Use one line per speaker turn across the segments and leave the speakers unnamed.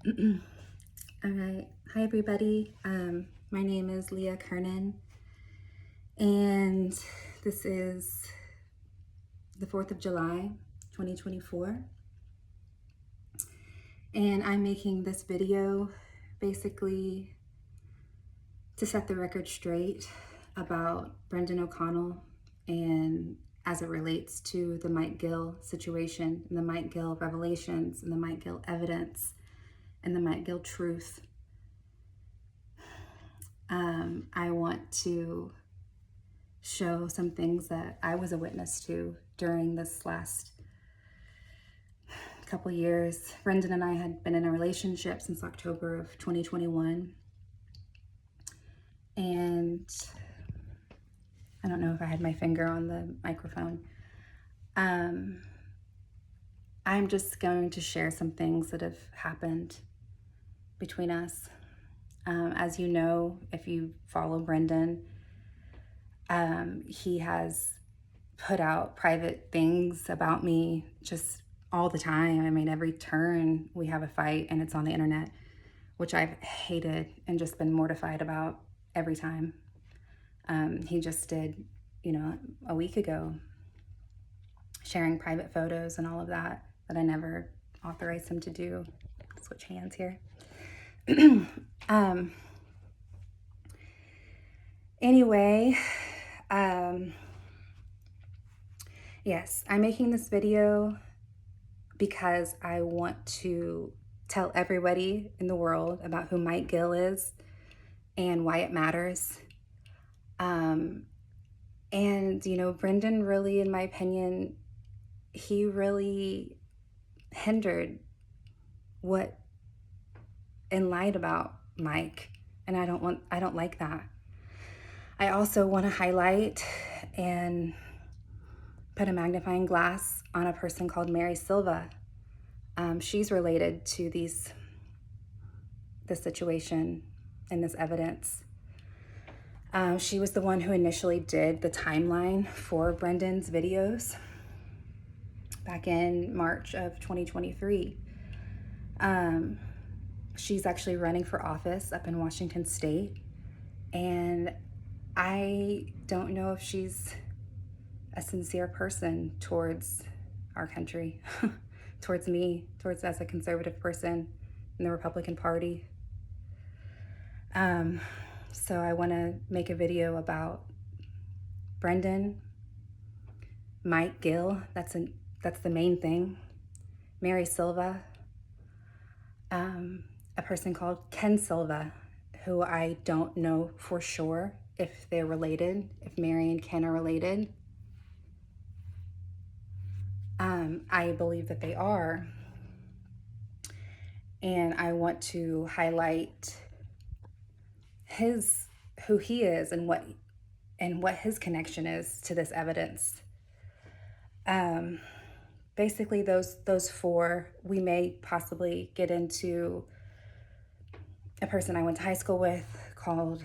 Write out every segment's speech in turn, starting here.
All right. Hi, everybody. My name is Leah Kernan, and this is the 4th of July, 2024. And I'm making this video basically to set the record straight about Brendon O'Connell and as it relates to the Mike Gill situation and the Mike Gill revelations and the Mike Gill evidence and the Mike Gill truth. I want to show some things that I was a witness to during this last couple years. Brendon and I had been in a relationship since October of 2021. And I don't know if I had my finger on the microphone. I'm just going to share some things that have happened between us. As you know, if you follow Brendon, he has put out private things about me just all the time. I mean, every turn we have a fight and it's on the internet, which I've hated and just been mortified about every time. He just did, a week ago, sharing private photos and all of that I never authorized him to do. Switch hands here. Anyway, yes, I'm making this video because I want to tell everybody in the world about who Mike Gill is and why it matters. And, Brendon really, in my opinion, he really hindered what and lied about Mike. And I don't like that. I also want to highlight and put a magnifying glass on a person called Mary Silva. She's related to this situation and this evidence. She was the one who initially did the timeline for Brendon's videos back in March of 2023. She's actually running for office up in Washington State, and I don't know if she's a sincere person towards our country, towards me, towards as a conservative person in the Republican Party. So I want to make a video about Brendon, Mike Gill, that's the main thing, Mary Silva, a person called Ken Silva, who I don't know for sure if they're related, if Mary and Ken are related. I believe that they are. And I want to highlight who he is and what his connection is to this evidence. Basically those four. We may possibly get into a person I went to high school with called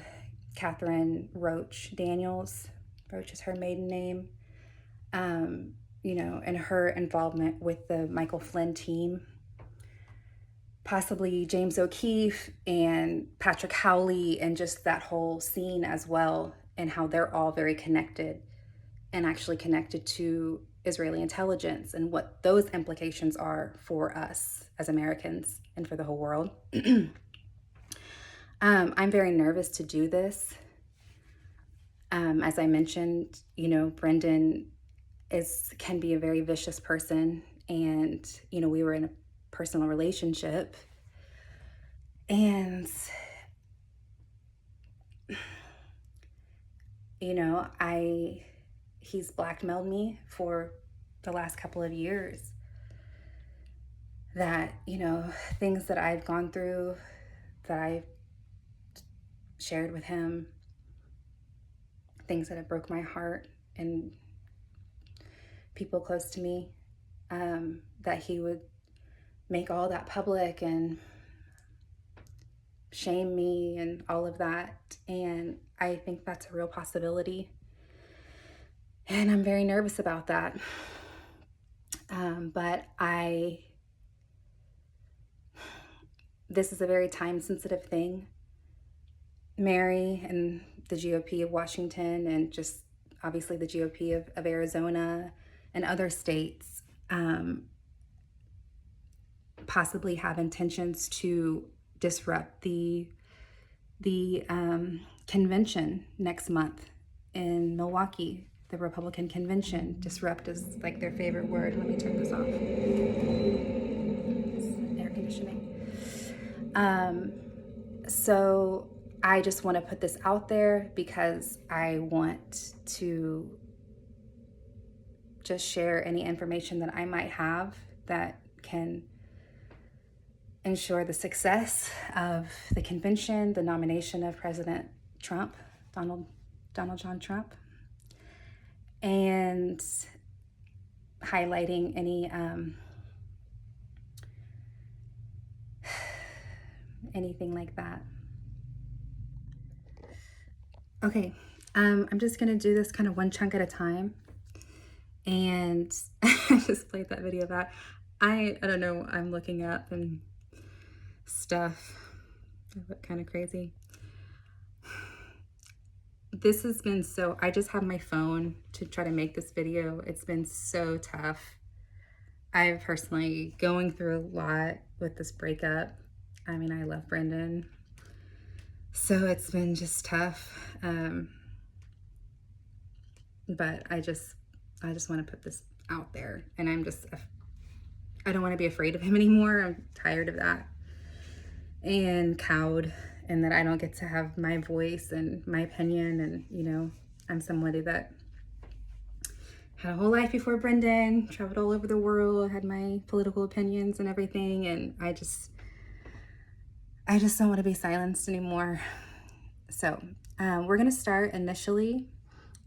Catherine Roach Daniels. Roach is her maiden name. And her involvement with the Michael Flynn team. Possibly James O'Keefe and Patrick Howley and just that whole scene as well, and how they're all very connected and actually connected to Israeli intelligence and what those implications are for us as Americans and for the whole world. I'm very nervous to do this. As I mentioned, Brendon can be a very vicious person, and we were in a personal relationship, and he's blackmailed me for the last couple of years. That things that I've gone through, that I shared with him, things that have broke my heart and people close to me, that he would make all that public and shame me and all of that. And I think that's a real possibility. And I'm very nervous about that. But this is a very time-sensitive thing. Mary and the GOP of Washington, and just obviously the GOP of Arizona and other states, possibly have intentions to disrupt the convention next month in Milwaukee. The Republican convention. Disrupt is like their favorite word. Let me turn this off. It's air conditioning. So I just want to put this out there because I want to just share any information that I might have that can ensure the success of the convention, the nomination of President Trump, Donald John Trump, and highlighting any anything like that. Okay, I'm just gonna do this kind of one chunk at a time. And I just played that video back. I don't know, I'm looking up and stuff. I look kind of crazy. This has been so, I just have my phone to try to make this video. It's been so tough. I've personally going through a lot with this breakup. I mean, I love Brendon. So it's been just tough. But I just want to put this out there, and I don't want to be afraid of him anymore. I'm tired of that, and cowed, and that I don't get to have my voice and my opinion. And, you know, I'm somebody that had a whole life before Brendon, traveled all over the world, had my political opinions and everything. And I just don't want to be silenced anymore. So we're going to start initially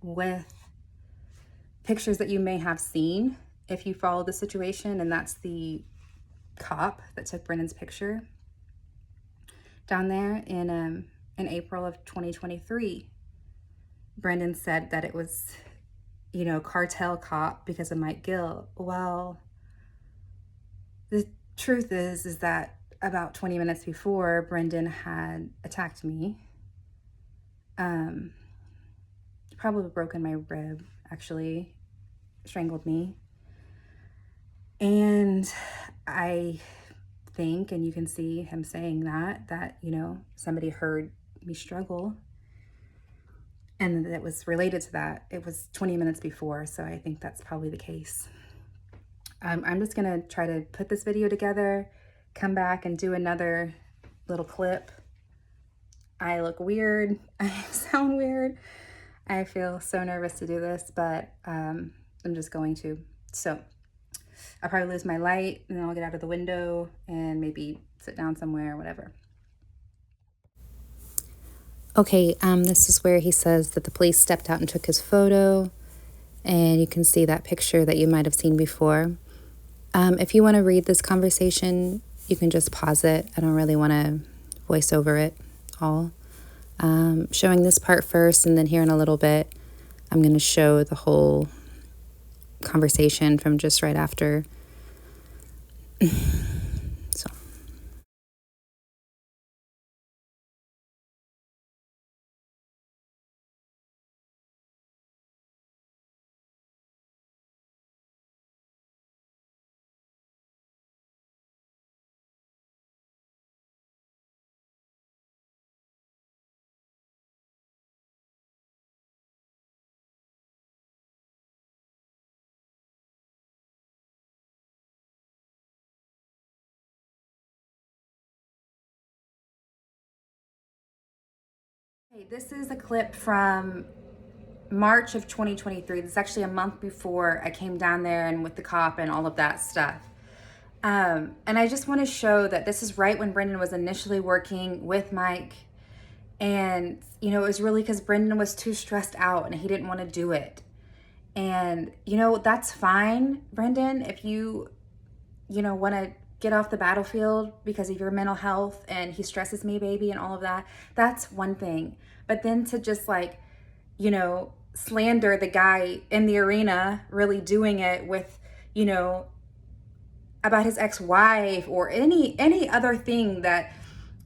with pictures that you may have seen if you follow the situation, and that's the cop that took Brendon's picture down there in April of 2023. Brendon said that it was, you know, cartel cop because of Mike Gill. Well, the truth is that about 20 minutes before, Brendon had attacked me. Probably broken my rib, actually, strangled me. And I think, and you can see him saying that, you know, somebody heard me struggle, and that was related to that. It was 20 minutes before, so I think that's probably the case. I'm just gonna try to put this video together, come back and do another little clip. I look weird, I sound weird. I feel so nervous to do this, but I'm just going to. So I'll probably lose my light, and then I'll get out of the window and maybe sit down somewhere or whatever. Okay, this is where he says that the police stepped out and took his photo, and you can see that picture that you might have seen before. If you want to read this conversation, you can just pause it. I don't really want to voice over it all. Showing this part first, and then here in a little bit, I'm going to show the whole conversation from just right after. So. Okay, this is a clip from March of 2023. This is actually a month before I came down there and with the cop and all of that stuff. And I just want to show that this is right when Brendon was initially working with Mike. And, you know, it was really because Brendon was too stressed out and he didn't want to do it. And, you know, that's fine, Brendon, if you know, want to get off the battlefield because of your mental health and he stresses me, baby, and all of that. That's one thing. But then to just like, you know, slander the guy in the arena really doing it with, you know, about his ex-wife or any other thing that,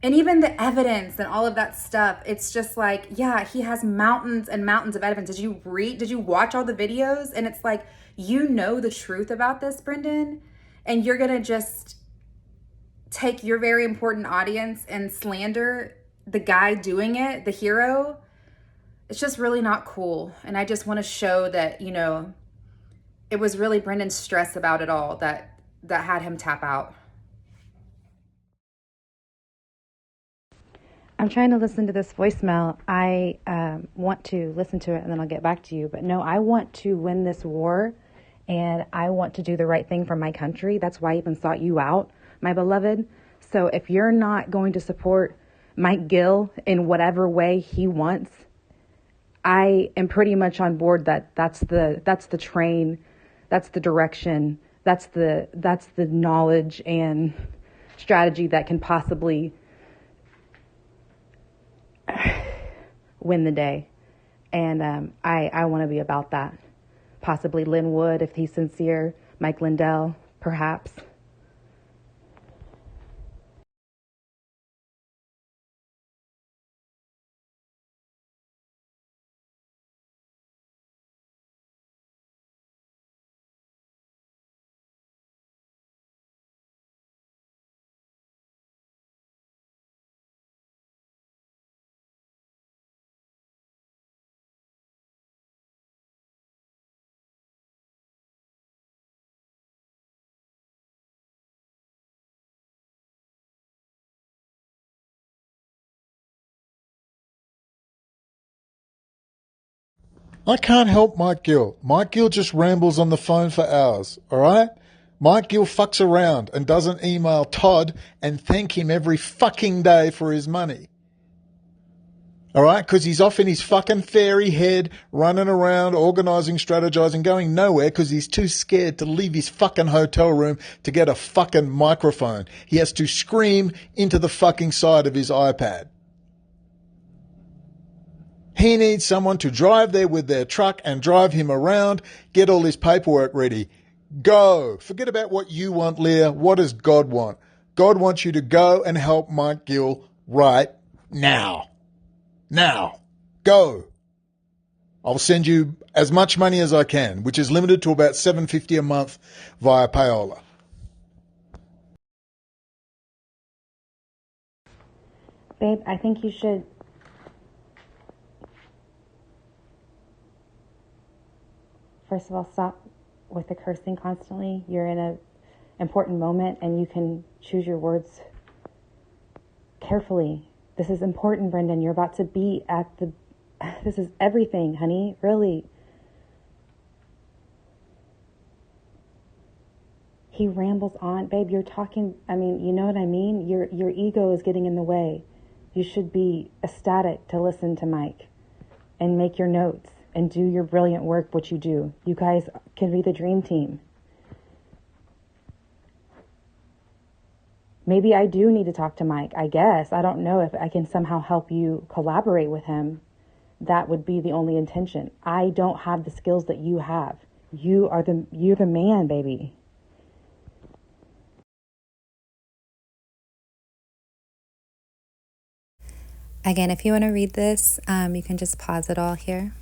and even the evidence and all of that stuff, it's just like, yeah, he has mountains and mountains of evidence. Did you watch all the videos? And it's like, you know the truth about this, Brendon, and you're gonna just take your very important audience and slander the guy doing it, the hero. It's just really not cool. And I just want to show that, it was really Brendon's stress about it all that had him tap out. I'm trying to listen to this voicemail. I want to listen to it and then I'll get back to you. But no, I want to win this war and I want to do the right thing for my country. That's why I even sought you out, my beloved. So if you're not going to support Mike Gill in whatever way he wants, I am pretty much on board that's the train, that's the direction, that's the knowledge and strategy that can possibly win the day. And I want to be about that. Possibly Lynn Wood, if he's sincere, Mike Lindell, perhaps.
I can't help Mike Gill. Mike Gill just rambles on the phone for hours, all right? Mike Gill fucks around and doesn't email Todd and thank him every fucking day for his money. All right? Because he's off in his fucking fairy head, running around, organising, strategizing, going nowhere because he's too scared to leave his fucking hotel room to get a fucking microphone. He has to scream into the fucking side of his iPad. He needs someone to drive there with their truck and drive him around, get all his paperwork ready. Go. Forget about what you want, Leah. What does God want? God wants you to go and help Mike Gill right now. Now. Go. I'll send you as much money as I can, which is limited to about $7.50 a month via Payola.
Babe, I think you should. First of all, stop with the cursing constantly. You're in an important moment and you can choose your words carefully. This is important, Brendon. You're about to be at the... This is everything, honey. Really. He rambles on. Babe, you're talking... I mean, you know what I mean? Your ego is getting in the way. You should be ecstatic to listen to Mike and make your notes and do your brilliant work, which you do. You guys can be the dream team. Maybe I do need to talk to Mike, I guess. I don't know if I can somehow help you collaborate with him. That would be the only intention. I don't have the skills that you have. You're the man, baby. Again, if you want to read this, you can just pause it all here.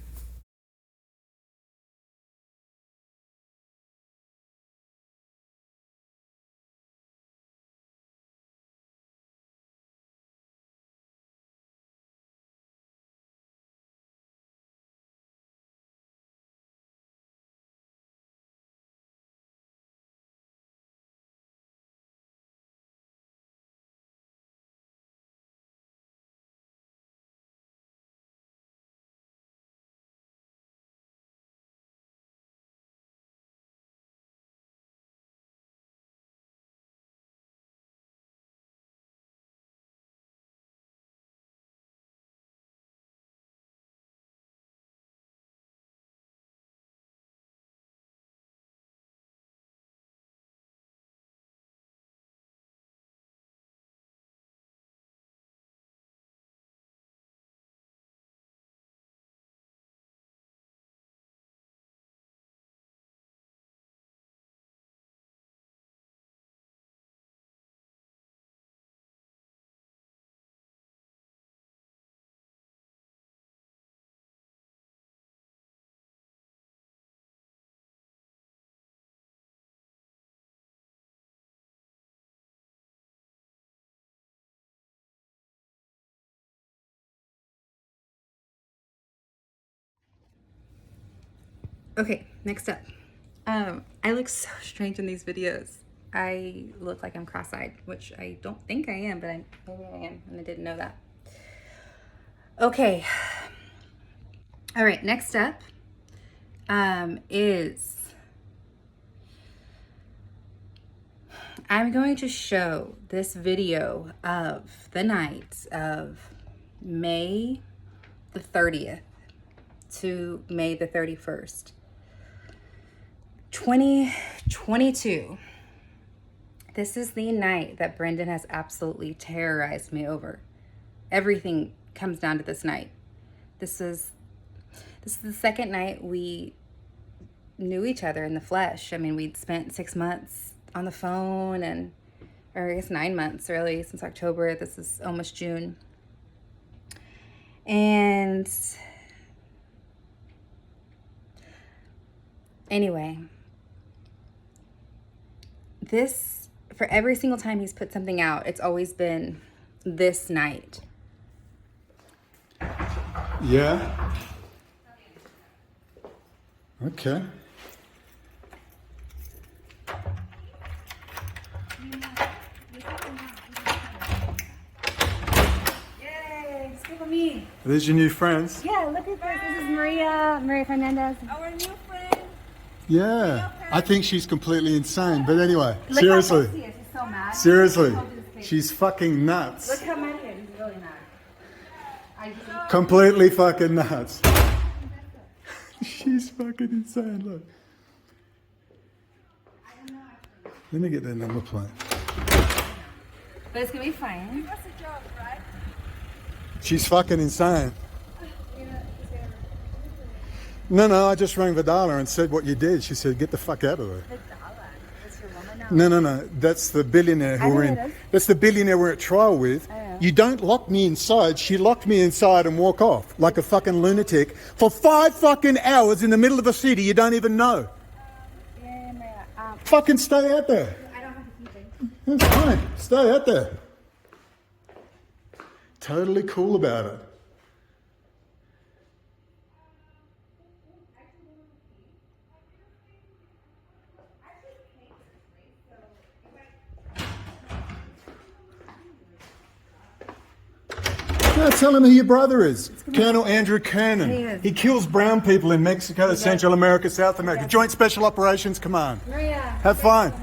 Okay, next up. I look so strange in these videos. I look like I'm cross-eyed, which I don't think I am, but maybe I am, and I didn't know that. Okay. All right, next up is I'm going to show this video of the night of May the 30th to May the 31st, 2022. This is the night that Brendon has absolutely terrorized me over. Everything comes down to this night. This is the second night we knew each other in the flesh. I mean, we'd spent 6 months on the phone, or I guess 9 months really, since October. This is almost June. And anyway, for every single time he's put something out, it's always been this night.
Yeah. Okay.
Yay, skip me.
Are these your new friends?
Yeah, look at this. This is Maria Fernandez.
Our new friend.
Yeah. I think she's completely insane. But anyway,
Look
seriously.
how pissed he is. He's so mad.
Seriously. She's fucking nuts.
Look how mad he is. He's really mad.
Completely fucking nuts. She's fucking insane, look. Let me get that number plate.
But it's gonna be fine.
That's a job, right?
She's fucking insane. No, I just rang Vidala and said what you did. She said, get the fuck out of there.
That's your woman now.
No. That's the billionaire who
I know
we're
it
in.
is.
That's the billionaire we're at trial with.
I know.
You don't lock me inside. She locked me inside and walk off like a fucking lunatic for 5 fucking hours in the middle of a city you don't even know.
Yeah, Maria.
Fucking stay out there.
I don't have a keychain.
That's fine. Stay out there. Totally cool about it. No, tell him who your brother is. Colonel Andrew Kernan.
He is.
He kills brown people in Mexico, Central America, South America. Joint Special Operations Command.
Maria.
Have fun.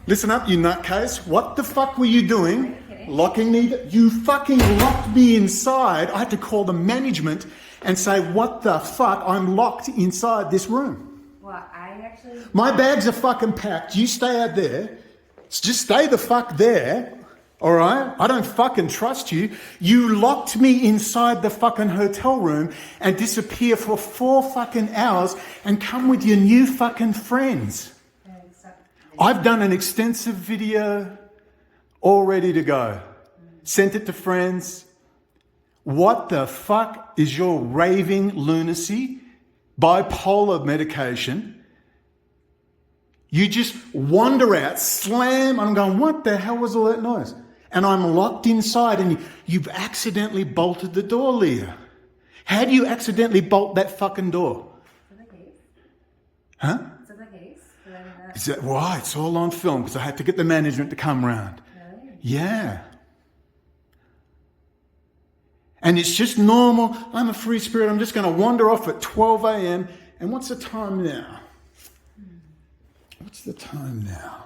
Listen up, you nutcase. What the fuck were you doing? Locking me? You fucking locked me inside. I had to call the management and say, what the fuck? I'm locked inside this room.
Well, I actually.
My bags are fucking packed. You stay out there. Just stay the fuck there. All right? I don't fucking trust you. You locked me inside the fucking hotel room and disappear for 4 fucking hours and come with your new fucking friends. I've done an extensive video, all ready to go. Sent it to friends. What the fuck is your raving lunacy? Bipolar medication? You just wander out, slam, and I'm going, what the hell was all that noise? And I'm locked inside, and you've accidentally bolted the door, Leah. How do you accidentally bolt that fucking door?
Is that the case?
Huh?
Is that the case?
Is that why? It's all on film, because I had to get the management to come round.
Really?
Yeah. And it's just normal. I'm a free spirit. I'm just going to wander off at 12 a.m. And what's the time now? What's the time now?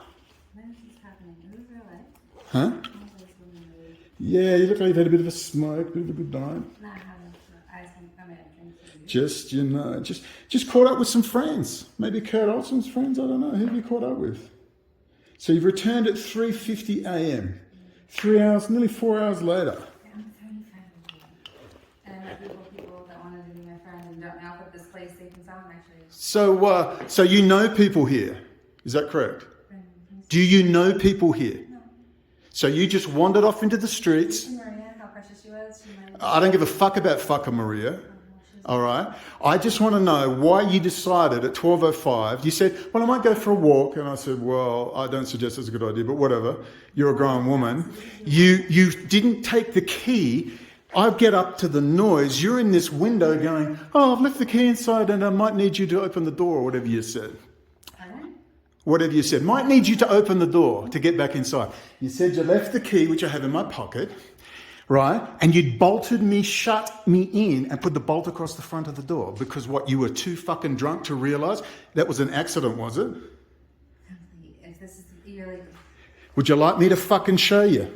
When is this happening? Is this real life?
Huh? Yeah, you look like you've had a bit of a smoke, a bit of a good night.
No, I haven't. I just want to come in and
Just, just caught up with some friends. Maybe Kurt Olsen's friends, I don't know. Who have you caught up with? So you've returned at 3:50 a.m. 3 hours, nearly 4 hours later.
And I met people that wanted to be my friend and don't know if at this place they can sound actually.
So you know people here, is that correct? Do you know people here?
No.
So you just wandered off into the streets.
And Maria, how precious she was.
I don't give a fuck about fucking Maria. All right. I just want to know why you decided at 12:05. You said, "Well, I might go for a walk," and I said, "Well, I don't suggest it's a good idea, but whatever. You're a grown woman. You didn't take the key I get up to the noise. You're in this window going, oh, I've left the key inside and I might need you to open the door, or whatever you said. Whatever you said. Might need you to open the door to get back inside. You said you left the key, which I have in my pocket, right? And you'd bolted me, shut me in, and put the bolt across the front of the door. Because what, you were too fucking drunk to realise that was an accident, was it?
If this is, you're like...
Would you like me to fucking show you?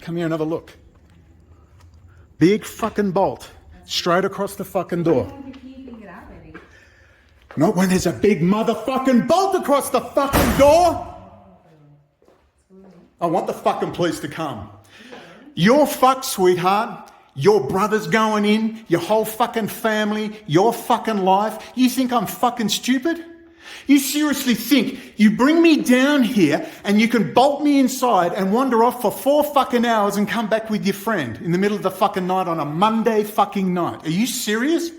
Come here and have a look. Big fucking bolt. Straight across the fucking door. Not when there's a big motherfucking bolt across the fucking door. I want the fucking police to come. You're fucked, sweetheart. Your brother's going in, your whole fucking family, your fucking life. You think I'm fucking stupid? You seriously think you bring me down here and you can bolt me inside and wander off for 4 fucking hours and come back with your friend in the middle of the fucking night on a Monday fucking night? Are you serious?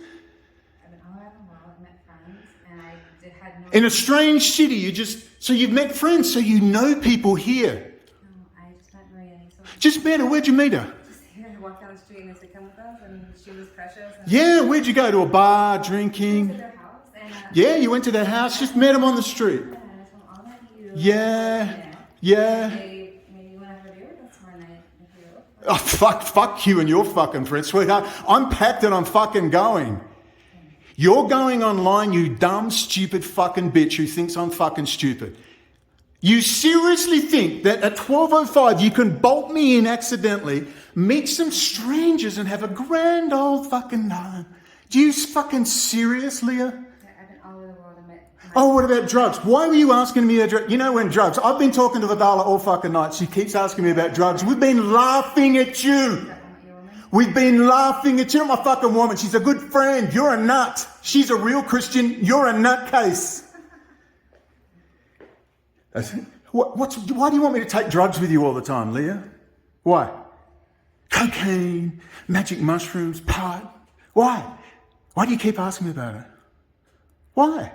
In a strange city, so you've met friends, so you know people here.
No, I just met Maria.
Just met her, where'd you meet her?
Just here, I walked down the street and I said, come with us, and she was precious.
Yeah, where'd you go? To a bar, drinking?
To their house. And,
yeah, you went to their house, just met them on the street. Yeah.
Maybe you want to have a beer with us tomorrow night.
Oh, fuck you and your fucking friends, sweetheart. I'm packed and I'm fucking going. You're going online, you dumb, stupid fucking bitch who thinks I'm fucking stupid. You seriously think that at 12:05 you can bolt me in accidentally, meet some strangers and have a grand old fucking time? Do you fucking serious, Leah?
Yeah, I've been all over the world.
Oh, what about drugs? Why were you asking me about drugs? You know when drugs? I've been talking to Vidala all fucking night. She keeps asking me about drugs. We've been laughing at you. We've been laughing at you. You're not my fucking woman. She's a good friend. You're a nut. She's a real Christian. You're a nutcase. Why do you want me to take drugs with you all the time, Leah? Why? Cocaine, magic mushrooms, pot. Why? Why do you keep asking me about it? Why?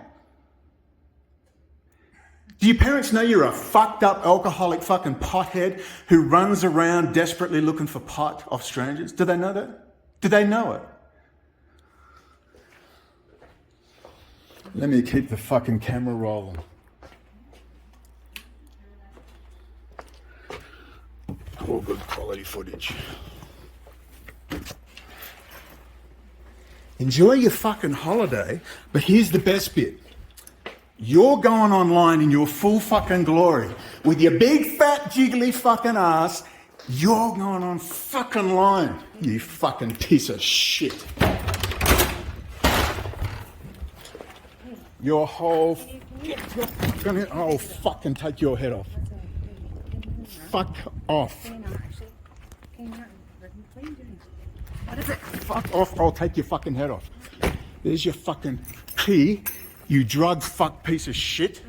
Do your parents know you're a fucked up alcoholic fucking pothead who runs around desperately looking for pot off strangers? Do they know that? Do they know it? Let me keep the fucking camera rolling. All good quality footage. Enjoy your fucking holiday, but here's the best bit. You're going online in your full fucking glory with your big fat jiggly fucking ass. You're going on fucking line, you fucking piece of shit. Your whole I'll fucking take your head off. Fuck off.
What is it?
Fuck off, I'll take your fucking head off. There's your fucking key. You drug fuck piece of shit.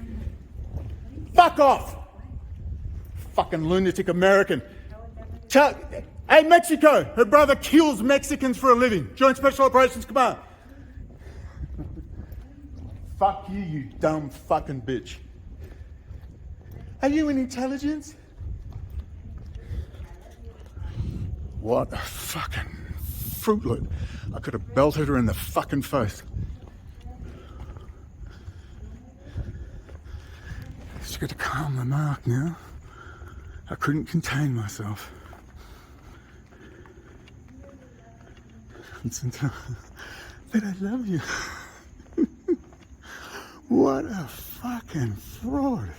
Fuck off! Fucking lunatic American. Hey, Mexico! Her brother kills Mexicans for a living. Joint Special Operations Command. Fuck you, you dumb fucking bitch. Are you in intelligence? What a fucking fruitlet. I could have belted her in the fucking face. Just got to calm the mark now. I couldn't contain myself. But I love you. What a fucking fraud.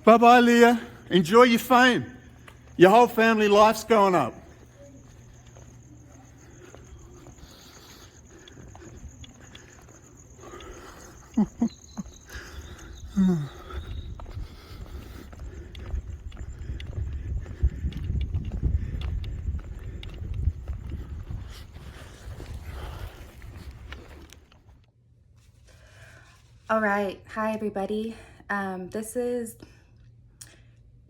Bye-bye, Leah. Enjoy your fame. Your whole family life's going up.
All right. Hi, everybody. This is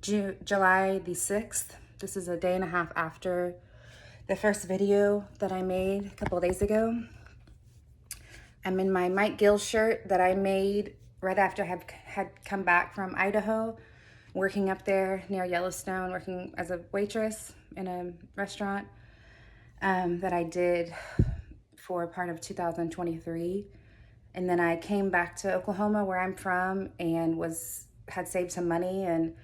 July the 6th. This is a day and a half after the first video that I made a couple of days ago. I'm in my Mike Gill shirt that I made right after I had come back from Idaho, working up there near Yellowstone, working as a waitress in a restaurant that I did for part of 2023. And then I came back to Oklahoma, where I'm from, and had saved some money and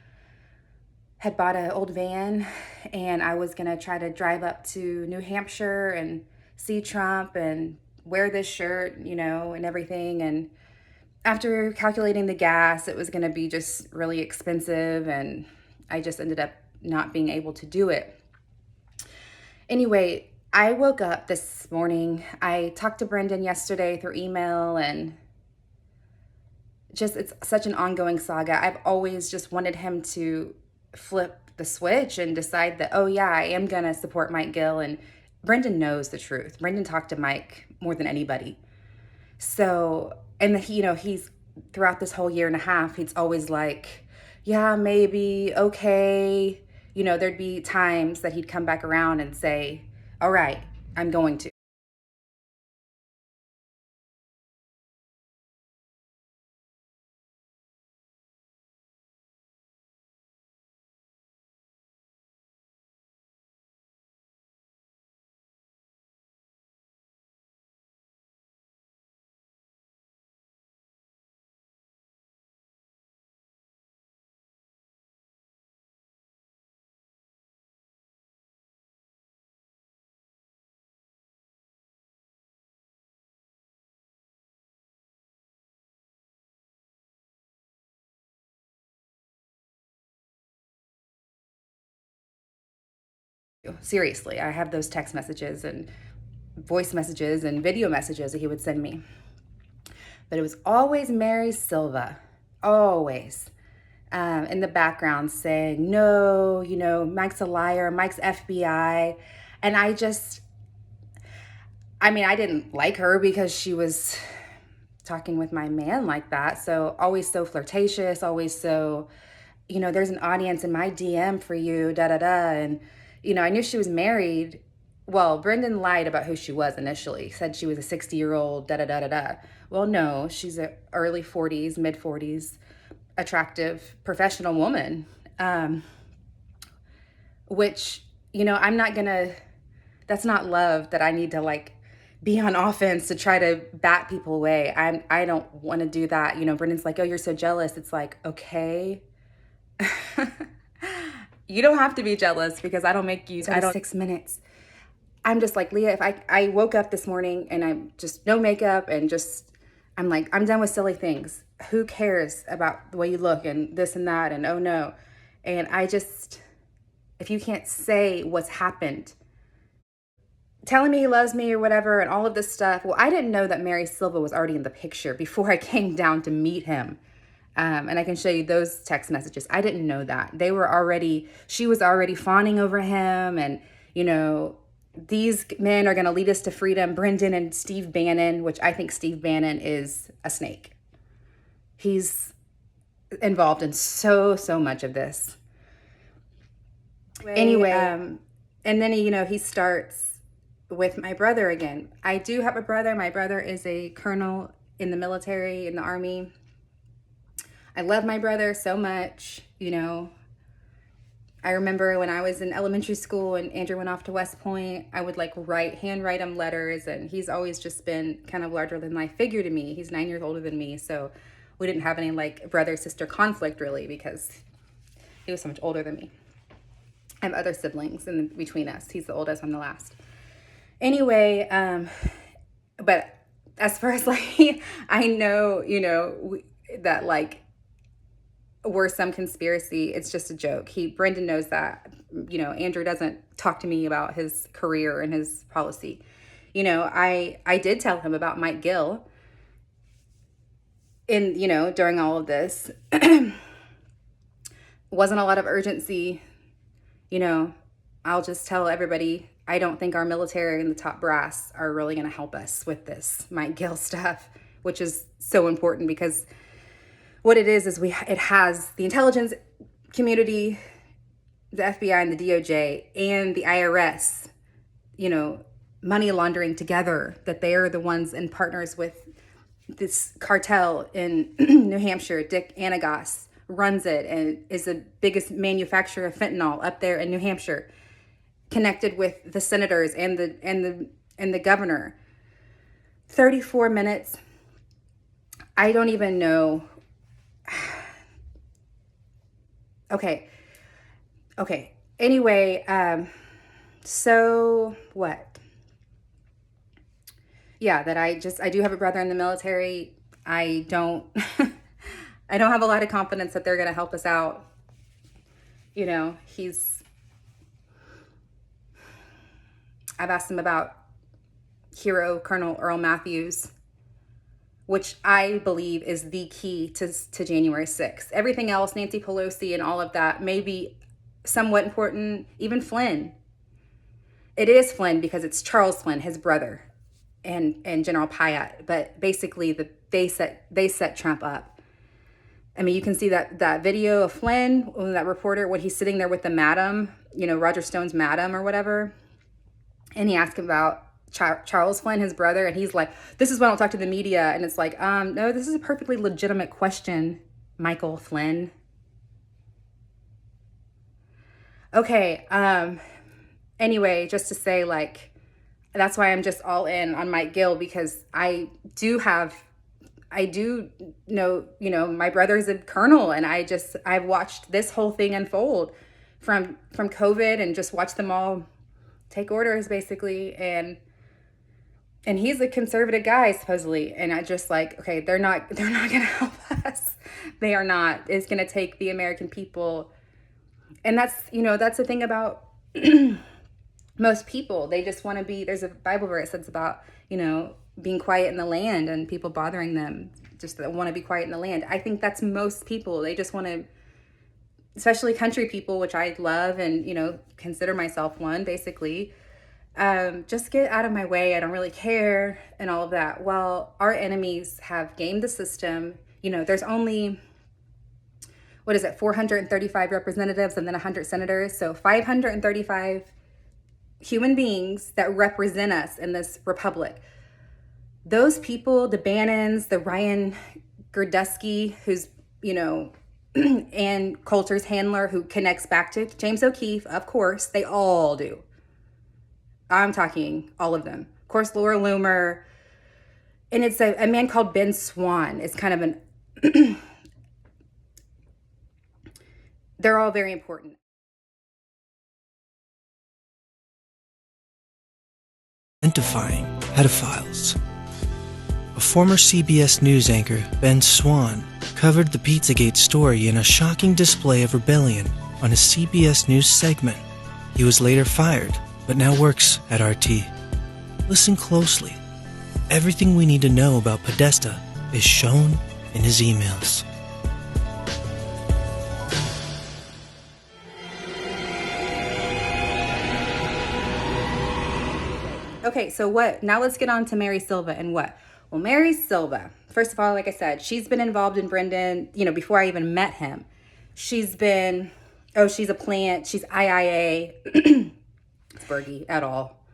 had bought an old van, and I was gonna try to drive up to New Hampshire and see Trump and wear this shirt, and everything. And after calculating the gas, it was gonna be just really expensive, and I just ended up not being able to do it. Anyway, I woke up this morning. I talked to Brendon yesterday through email, and just it's such an ongoing saga. I've always just wanted him to flip the switch and decide that, oh yeah, I am gonna support Mike Gill. And Brendon knows the truth. Brendon talked to Mike more than anybody. So, and he's throughout this whole year and a half, he's always like, yeah, maybe, okay. There'd be times that he'd come back around and say, all right, I'm going to. Seriously, I have those text messages and voice messages and video messages that he would send me. But it was always Mary Silva, always in the background saying, no, Mike's a liar, Mike's FBI. And I didn't like her because she was talking with my man like that. So always so flirtatious, always so, there's an audience in my DM for you, da da da. And, I knew she was married. Well, Brendon lied about who she was initially, said she was a 60-year-old, da da da da da. Well, no, she's a early 40s, mid 40s, attractive professional woman. Which, I'm not gonna, that's not love that I need to like be on offense to try to bat people away. I don't want to do that. Brendon's like, oh, you're so jealous. It's like, okay. You don't have to be jealous because I don't make you. I don't 6 minutes. I'm just like, Leah, if I woke up this morning and I'm just no makeup and just, I'm like, I'm done with silly things. Who cares about the way you look and this and that and oh no. And if you can't say what's happened, telling me he loves me or whatever and all of this stuff. Well, I didn't know that Mary Silva was already in the picture before I came down to meet him. And I can show you those text messages. I didn't know that. She was already fawning over him. And, these men are going to lead us to freedom. Brendon and Steve Bannon, which I think Steve Bannon is a snake. He's involved in so much of this. Anyway, and then, he starts with my brother again. I do have a brother. My brother is a colonel in the military, in the Army. I love my brother so much, I remember when I was in elementary school and Andrew went off to West Point, I would handwrite him letters, and he's always just been kind of larger than life figure to me. He's 9 years older than me, so we didn't have any brother-sister conflict really because he was so much older than me. I have other siblings in between us. He's the oldest, I'm the last. Anyway, but as far as I know, that were some conspiracy, it's just a joke. Brendon knows that, Andrew doesn't talk to me about his career and his policy. I did tell him about Mike Gill during all of this. Wasn't a lot of urgency. I'll just tell everybody, I don't think our military and the top brass are really going to help us with this Mike Gill stuff, which is so important because what it is it has the intelligence community, the FBI and the DOJ and the IRS, money laundering together, that they are the ones and partners with this cartel in New Hampshire, Dick Anagos, runs it and is the biggest manufacturer of fentanyl up there in New Hampshire, connected with the senators and the governor. 34 minutes. I don't even know. Okay. Anyway, so what? Yeah, that I do have a brother in the military. I don't I don't have a lot of confidence that they're going to help us out. You know, I've asked him about hero Colonel Earl Matthews, which I believe is the key to January 6th. Everything else, Nancy Pelosi and all of that, may be somewhat important. Even Flynn. It is Flynn because it's Charles Flynn, his brother, and General Pyatt. But basically, they set Trump up. I mean, you can see that video of Flynn, that reporter, when he's sitting there with the madam, you know, Roger Stone's madam or whatever. And he asked him about Charles Flynn, his brother, and he's like, this is why I don't talk to the media. And it's like, no, this is a perfectly legitimate question, Michael Flynn. Okay, anyway, just to say, like, that's why I'm just all in on Mike Gill, because I do know, you know, my brother's a colonel, and I've watched this whole thing unfold from COVID and just watched them all take orders basically. And he's a conservative guy supposedly. And I just like, okay, they're not going to help us. They are not. It's going to take the American people. And that's, you know, that's the thing about most people. They just want to be, there's a Bible verse that's about, you know, being quiet in the land and people bothering them, just that want to be quiet in the land. I think that's most people. They just want to, especially country people, which I love and, you know, consider myself one, basically. Just get out of my way. I don't really care and all of that. Well, our enemies have gamed the system. You know, there's only, 435 representatives and then 100 senators. So 535 human beings that represent us in this republic. Those people, the Bannons, the Ryan Gerdusky, who's, you know, and Coulter's handler, who connects back to James O'Keefe, of course, they all do. I'm talking all of them. Of course, Laura Loomer. And it's a man called Ben Swan. It's kind of an... They're all very important.
Identifying pedophiles. A former CBS News anchor, Ben Swan, covered the Pizzagate story in a shocking display of rebellion on a CBS News segment. He was later fired, but now works at RT. Listen closely. Everything we need to know about Podesta is shown in his emails.
Okay, so what? Now let's get on to Mary Silva and what? Well, Mary Silva, first of all, like I said, she's been involved in Brendon, you know, before I even met him. She's been, she's a plant, she's IIA, Bergie at all.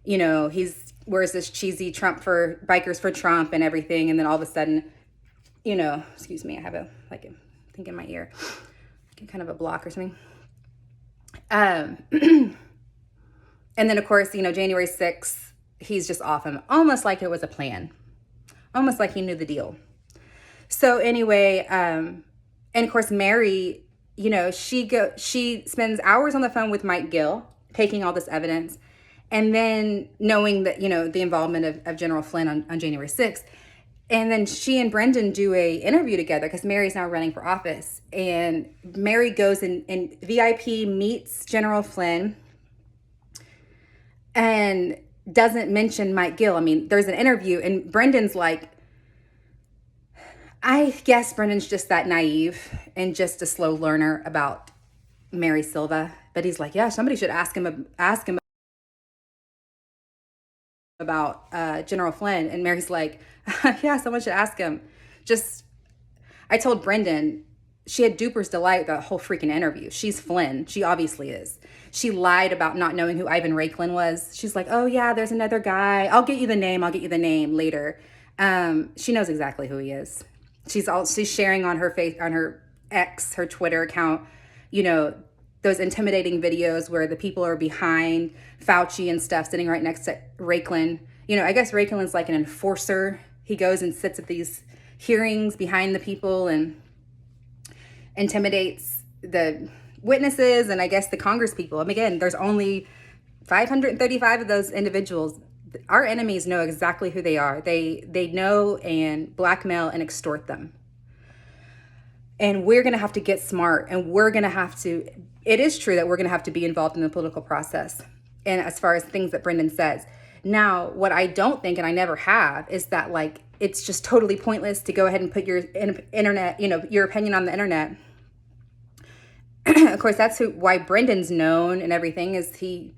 You know, he's wears this cheesy Trump for bikers for Trump and everything, and then all of a sudden, you know, excuse me, I have a thing in my ear, kind of a block or something. And then, of course, you know, January 6th, he's just off him, almost like it was a plan, almost like he knew the deal. So anyway, and of course, Mary, you know, she spends hours on the phone with Mike Gill, taking all this evidence, and then knowing that, you know, the involvement of General Flynn on January 6th. And then she and Brendon do a interview together because Mary's now running for office. And Mary goes and VIP meets General Flynn and doesn't mention Mike Gill. I mean, there's an interview and Brendon's like, I guess Brendon's just that naive and just a slow learner about Mary Silva. But he's like, yeah, somebody should ask him about General Flynn. And Mary's like, yeah, someone should ask him. I told Brendon, she had duper's delight the whole freaking interview. She's Flynn. She obviously is. She lied about not knowing who Ivan Raiklin was. She's like, oh yeah, there's another guy. I'll get you the name later. She knows exactly who he is. She's sharing on her her Twitter account, you know, those intimidating videos where the people are behind Fauci and stuff, sitting right next to Raiklan. You know, I guess Raiklan's like an enforcer. He goes and sits at these hearings behind the people and intimidates the witnesses and I guess the Congress people. And again, there's only 535 of those individuals. Our enemies know exactly who they are. They know and blackmail and extort them. And we're going to have to get smart, and we're going to have to, it is true that we're going to have to be involved in the political process. And as far as things that Brendon says. Now, what I don't think, and I never have, is that like, it's just totally pointless to go ahead and put your internet, you know, your opinion on the internet. Of course, that's why Brendon's known and everything, is he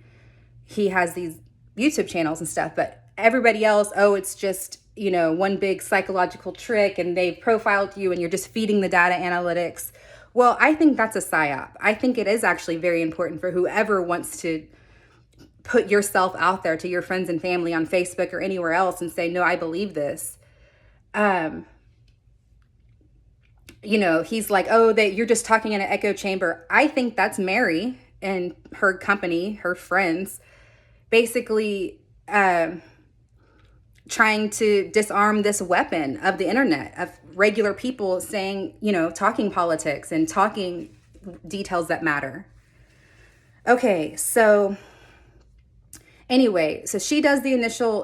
has these YouTube channels and stuff, but everybody else, oh, it's just, you know, one big psychological trick and they've profiled you and you're just feeding the data analytics. Well, I think that's a psyop. I think it is actually very important for whoever wants to put yourself out there to your friends and family on Facebook or anywhere else and say, no, I believe this. You know, he's like, oh, that you're just talking in an echo chamber. I think that's Mary and her company, her friends, basically trying to disarm this weapon of the internet, of regular people saying, you know, talking politics and talking details that matter. Okay, so anyway, so she does the initial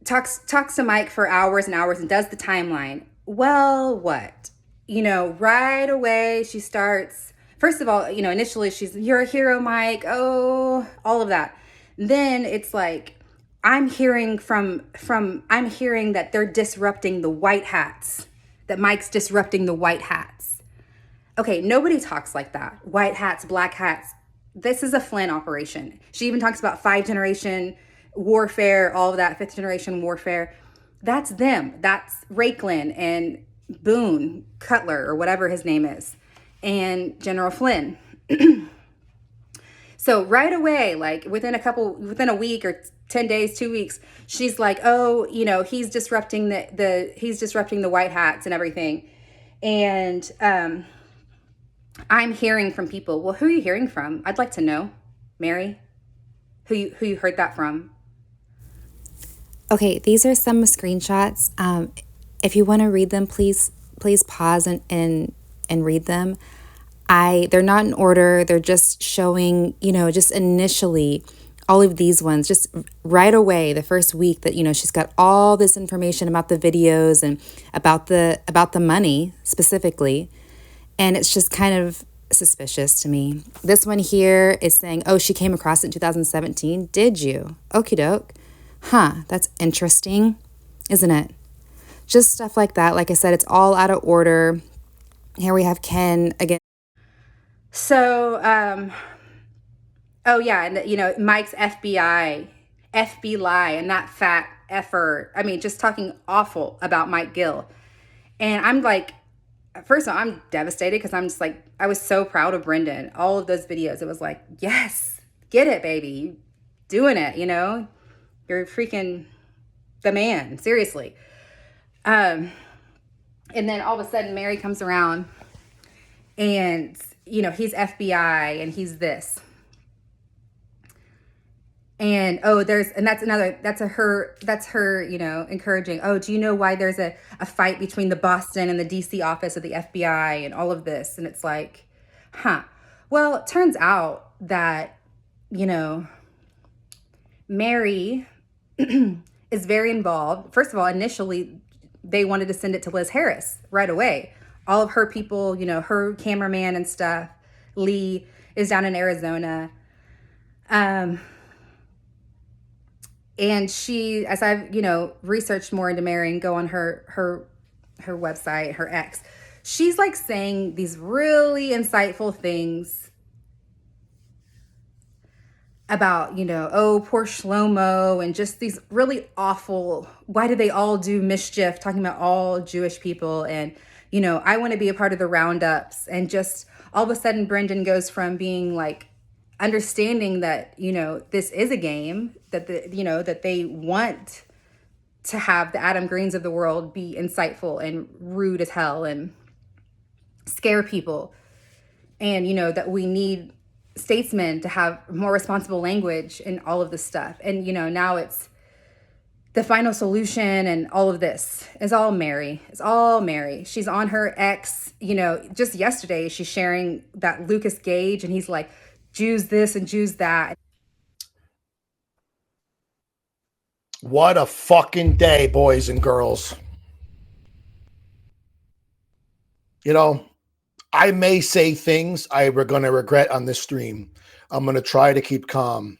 talks to Mike for hours and hours and does the timeline. Well, what? You know, right away she starts, first of all, you know, initially you're a hero, Mike. Oh, all of that. Then it's like, I'm hearing that they're disrupting the white hats, that Mike's disrupting the white hats. Okay, nobody talks like that. White hats, black hats. This is a Flynn operation. She even talks about 5th-generation warfare, all of that, 5th-generation warfare. That's them. That's Raiklan and Boone, Cutler, or whatever his name is, and General Flynn. So right away, like within a week or 10 days, 2 weeks, she's like, oh, you know, he's disrupting the white hats and everything. And I'm hearing from people. Well, who are you hearing from? I'd like to know, Mary, who you heard that from.
Okay, these are some screenshots. If you want to read them, please pause and read them. They're not in order. They're just showing, you know, just initially all of these ones, just right away, the first week that, you know, she's got all this information about the videos and about the money specifically. And it's just kind of suspicious to me. This one here is saying, oh, she came across it in 2017. Did you? Okie doke. Huh, that's interesting, isn't it? Just stuff like that. Like I said, it's all out of order. Here we have Ken again.
So, oh yeah, and you know, Mike's FBI and that fat effer. I mean, just talking awful about Mike Gill. And I'm like, first of all, I'm devastated because I'm just like, I was so proud of Brendon. All of those videos, it was like, yes, get it, baby. You doing it, you know? You're freaking the man, seriously. And then all of a sudden Mary comes around and, you know, he's FBI and he's this. And that's her, you know, encouraging. Oh, do you know why there's a fight between the Boston and the DC office of the FBI and all of this? And it's like, huh. Well, it turns out that, you know, Mary is very involved. First of all, initially they wanted to send it to Liz Harris right away. All of her people, you know, her cameraman and stuff. Lee is down in Arizona. And she, as I've, you know, researched more into Mary and go on her website, her ex, she's like saying these really insightful things about, you know, oh, poor Shlomo, and just these really awful, why do they all do mischief, talking about all Jewish people, and, you know, I want to be a part of the roundups, and just all of a sudden Brendon goes from being like understanding that, this is a game, that that they want to have the Adam Greens of the world be insightful and rude as hell and scare people. And, that we need statesmen to have more responsible language and all of this stuff. And, now it's the final solution, and all of this is all Mary. It's all Mary. She's on her ex, just yesterday, she's sharing that Lucas Gage, and he's like, Jews this and Jews that.
What a fucking day, boys and girls. I may say things I were going to regret on this stream. I'm going to try to keep calm.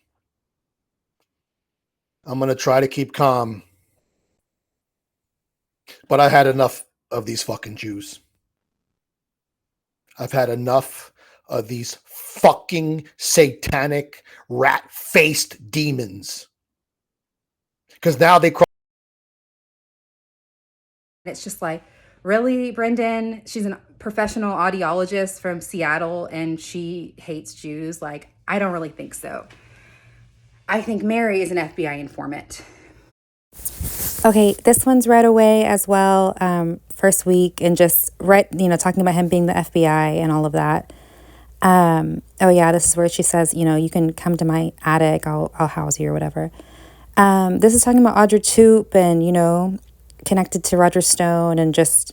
But I had enough of these fucking Jews. I've had enough of these fucking satanic, rat-faced demons. Because now they...
It's just like, really, Brendon? She's a professional audiologist from Seattle, and she hates Jews? Like, I don't really think so. I think Mary is an FBI informant.
Okay, this one's right away as well. First week, and just talking about him being the FBI and all of that. Oh yeah, this is where she says, you can come to my attic, I'll house you or whatever. This is talking about Audra Toop and, connected to Roger Stone, and just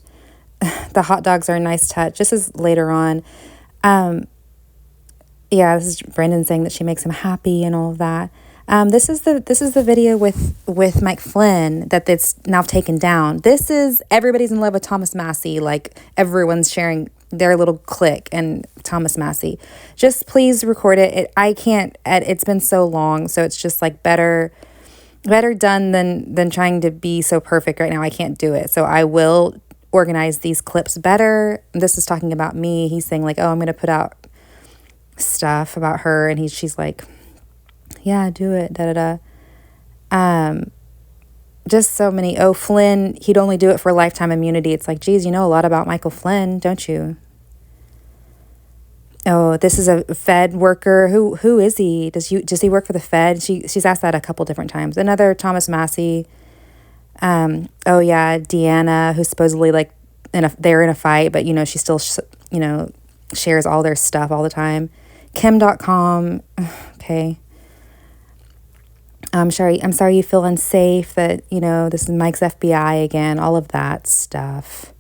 the hot dogs are a nice touch. This is later on. Yeah, this is Brendon saying that she makes him happy and all of that. This is the video with Mike Flynn that's now taken down. This is everybody's in love with Thomas Massey. Like, everyone's sharing their little clique and Thomas Massey. Just please record it. I can't. It's been so long, so it's just like better done than trying to be so perfect right now. I can't do it, so I will organize these clips better. This is talking about me. He's saying like, oh, I'm gonna put out stuff about her, and she's like, yeah, do it, just so many. Oh, Flynn, he'd only do it for lifetime immunity. It's like, geez, you know a lot about Michael Flynn, don't you? Oh, this is a Fed worker. Who is he? Does he work for the Fed? She's asked that a couple different times. Another Thomas Massey. Oh yeah, Deanna, who's supposedly like they're in a fight, but she still shares all their stuff all the time. Kim.com. Okay. I'm sorry you feel unsafe, that this is Mike's FBI again, all of that stuff.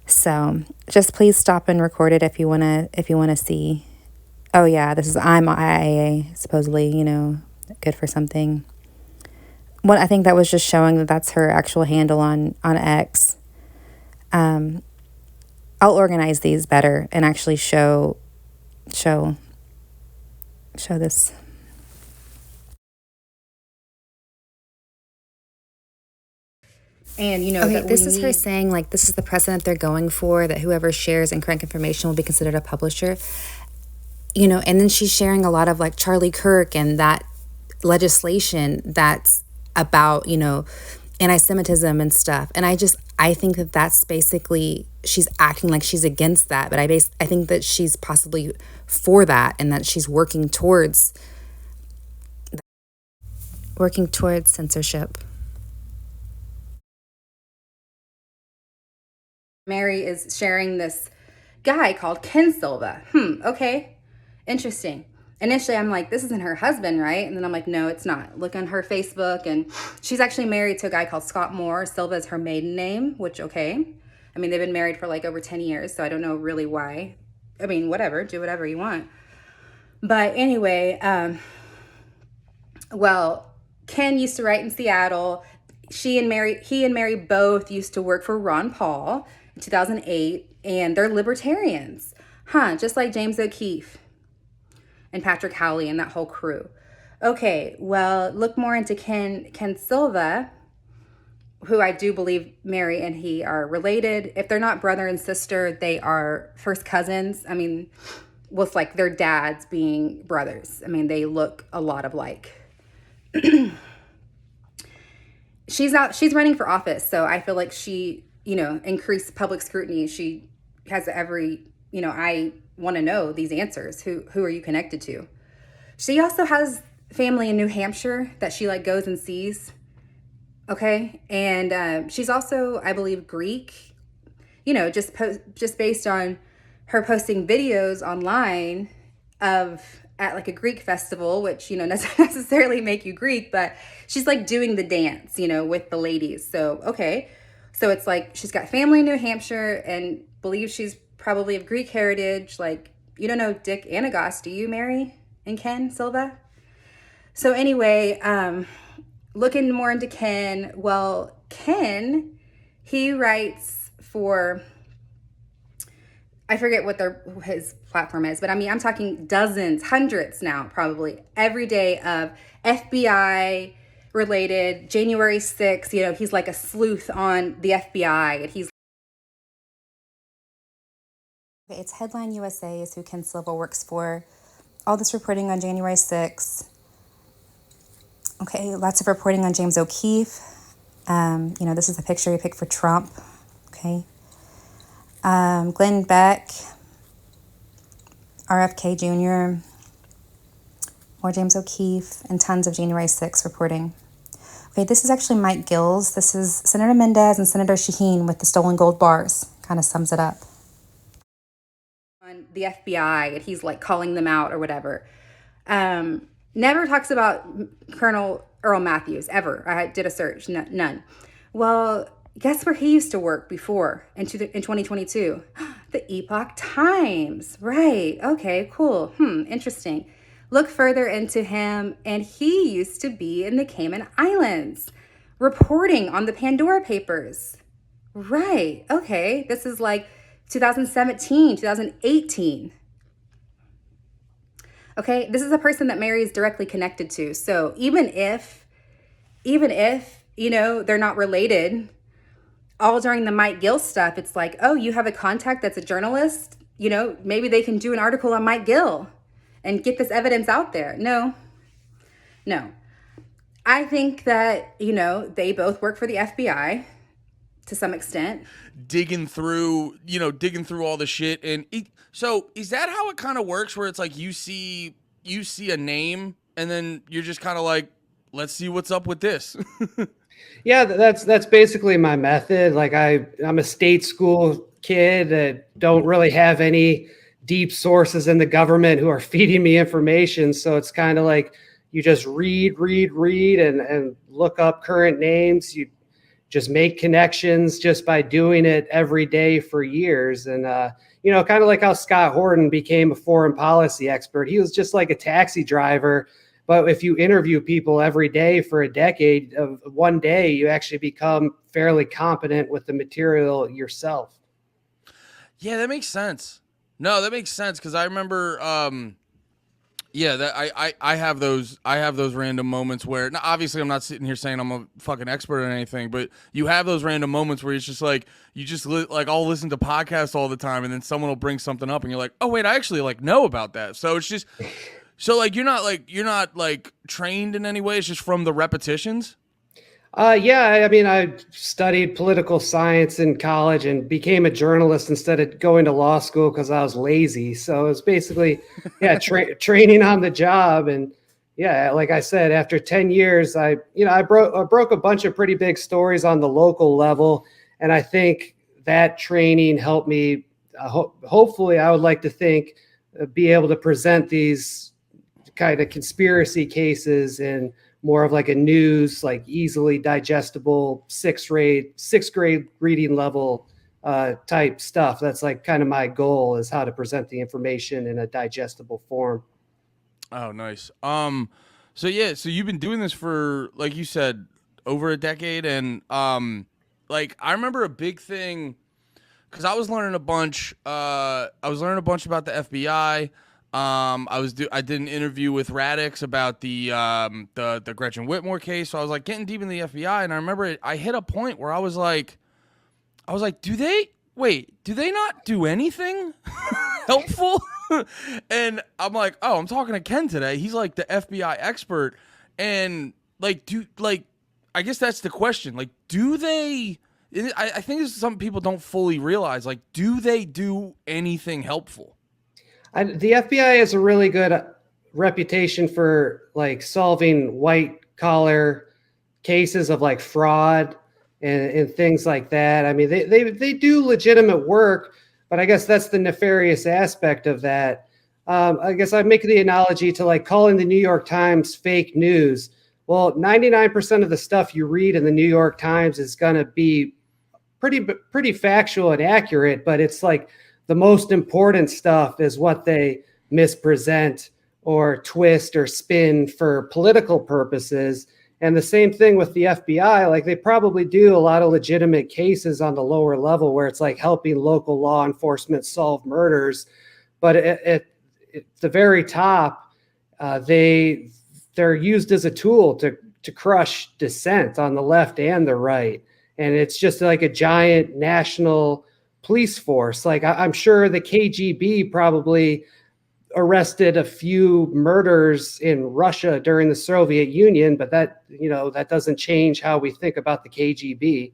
So just please stop and record it if you wanna see. Oh yeah, this is I'm IAA, supposedly, good for something. What I think that was just showing that that's her actual handle on X. I'll organize these better and actually show this.
And
okay, this is her saying like this is the precedent they're going for, that whoever shares incorrect information will be considered a publisher. And then she's sharing a lot of like Charlie Kirk and that legislation that's about anti-Semitism and stuff. And I think that that's basically, she's acting like she's against that, but I think that she's possibly for that, and that she's working towards censorship.
Mary is sharing this guy called Ken Silva. Okay, interesting. Initially, I'm like, this isn't her husband, right? And then I'm like, no, it's not. Look on her Facebook, and she's actually married to a guy called Scott Moore. Silva is her maiden name, which, okay. I mean, they've been married for like over 10 years, so I don't know really why. I mean, whatever, do whatever you want. But anyway, well, Ken used to write in Seattle. He and Mary both used to work for Ron Paul in 2008, and they're libertarians, just like James O'Keefe and Patrick Howley and that whole crew. Okay, well, look more into Ken Silva, who I do believe Mary and he are related. If they're not brother and sister, they are first cousins. I mean, with like their dads being brothers. I mean, they look a lot alike. She's running for office, so I feel like she, increased public scrutiny. She has every, I want to know these answers. Who are you connected to? She also has family in New Hampshire that she like goes and sees. Okay, and she's also, I believe, Greek. You know, just based on her posting videos online of at like a Greek festival, which doesn't necessarily make you Greek, but she's like doing the dance, with the ladies. So okay, so it's like she's got family in New Hampshire and believes she's probably of Greek heritage. Like, you don't know Dick Anagos, do you, Mary and Ken Silva? So anyway, looking more into Ken. Well, Ken, he writes for, I forget what his platform is, but I mean, I'm talking dozens, hundreds now, probably every day of FBI related January 6th. He's like a sleuth on the FBI, and he's.
It's Headline USA is who Ken Silva works for. All this reporting on January 6th. Okay, lots of reporting on James O'Keefe. This is the picture he picked for Trump. Okay. Glenn Beck, RFK Jr., more James O'Keefe, and tons of January 6th reporting. Okay, this is actually Mike Gill's. This is Senator Mendez and Senator Shaheen with the stolen gold bars. Kind of sums it up.
On the FBI, and he's like calling them out or whatever. Never talks about Colonel Earl Matthews, ever. I did a search, none. Well, guess where he used to work before in 2022? The Epoch Times. Right. Okay, cool. Interesting. Look further into him, and he used to be in the Cayman Islands reporting on the Pandora Papers. Right. Okay. This is like 2017, 2018. Okay, this is a person that Mary is directly connected to. So even if, they're not related, all during the Mike Gill stuff, it's like, oh, you have a contact that's a journalist, maybe they can do an article on Mike Gill and get this evidence out there. No. I think that, they both work for the FBI to some extent.
Digging through all the shit. And so is that how it kind of works, where it's like you see a name and then you're just kind of like, let's see what's up with this?
Yeah, that's basically my method. Like I'm a state school kid that don't really have any deep sources in the government who are feeding me information. So it's kind of like you just read and look up current names. You just make connections just by doing it every day for years. And, kind of like how Scott Horton became a foreign policy expert. He was just like a taxi driver. But if you interview people every day for a decade, of one day, you actually become fairly competent with the material yourself.
Yeah, that makes sense. No, that makes sense. Cause I remember, that I have those random moments where, now obviously I'm not sitting here saying I'm a fucking expert or anything, but you have those random moments where it's just like, I'll listen to podcasts all the time, and then someone will bring something up and you're like, oh wait, I actually know about that. So it's just, so you're not trained in any way. It's just from the repetitions.
Yeah, I mean, I studied political science in college and became a journalist instead of going to law school because I was lazy. So it was basically, training on the job. And yeah, like I said, after 10 years, I broke a bunch of pretty big stories on the local level. And I think that training helped me, hopefully, I would like to think, be able to present these kind of conspiracy cases and more of like a news, like easily digestible sixth grade reading level type stuff. That's like kind of my goal, is how to present the information in a digestible form.
Oh, nice. So you've been doing this for, like you said, over a decade. And I remember a big thing, because I was learning a bunch about the FBI. I did an interview with Radix about the Gretchen Whitmore case. So I was like getting deep in the FBI, and I remember I hit a point where I was like, do they not do anything helpful? And I'm like, oh, I'm talking to Ken today. He's like the FBI expert. And I guess that's the question. Like, do they, I think this is something people don't fully realize. Like, do they do anything helpful?
The FBI has a really good reputation for like solving white collar cases of like fraud and things like that. I mean, they do legitimate work, but I guess that's the nefarious aspect of that. I guess I make the analogy to like calling the New York Times fake news. Well, 99% of the stuff you read in the New York Times is going to be pretty factual and accurate, but it's like the most important stuff is what they mispresent or twist or spin for political purposes. And the same thing with the FBI, like they probably do a lot of legitimate cases on the lower level where it's like helping local law enforcement solve murders. But at the very top, they're used as a tool to crush dissent on the left and the right. And it's just like a giant national police force. Like I'm sure the KGB probably arrested a few murders in Russia during the Soviet Union, but that doesn't change how we think about the KGB.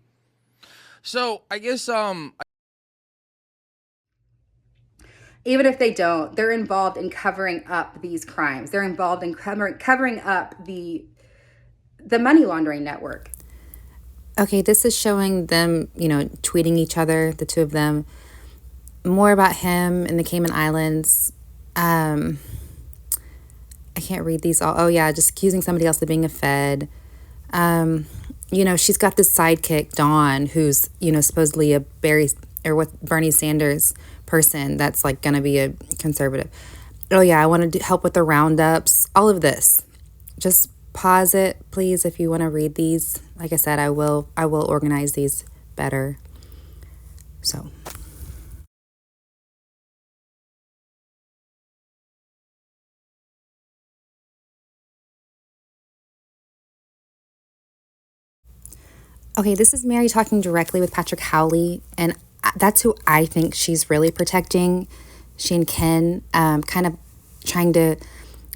So I guess
even if they don't, they're involved in covering up these crimes. They're involved in covering up the money laundering network.
Okay, this is showing them, tweeting each other, the two of them. More about him in the Cayman Islands. I can't read these all. Oh, yeah, just accusing somebody else of being a Fed. She's got this sidekick, Dawn, who's, supposedly a Bernie Sanders person that's like going to be a conservative. Oh, yeah, I want to help with the roundups, all of this. Just pause it, please, if you want to read these. Like I said, I will organize these better. So. Okay, this is Mary talking directly with Patrick Howley, and that's who I think she's really protecting. She and Ken kind of trying to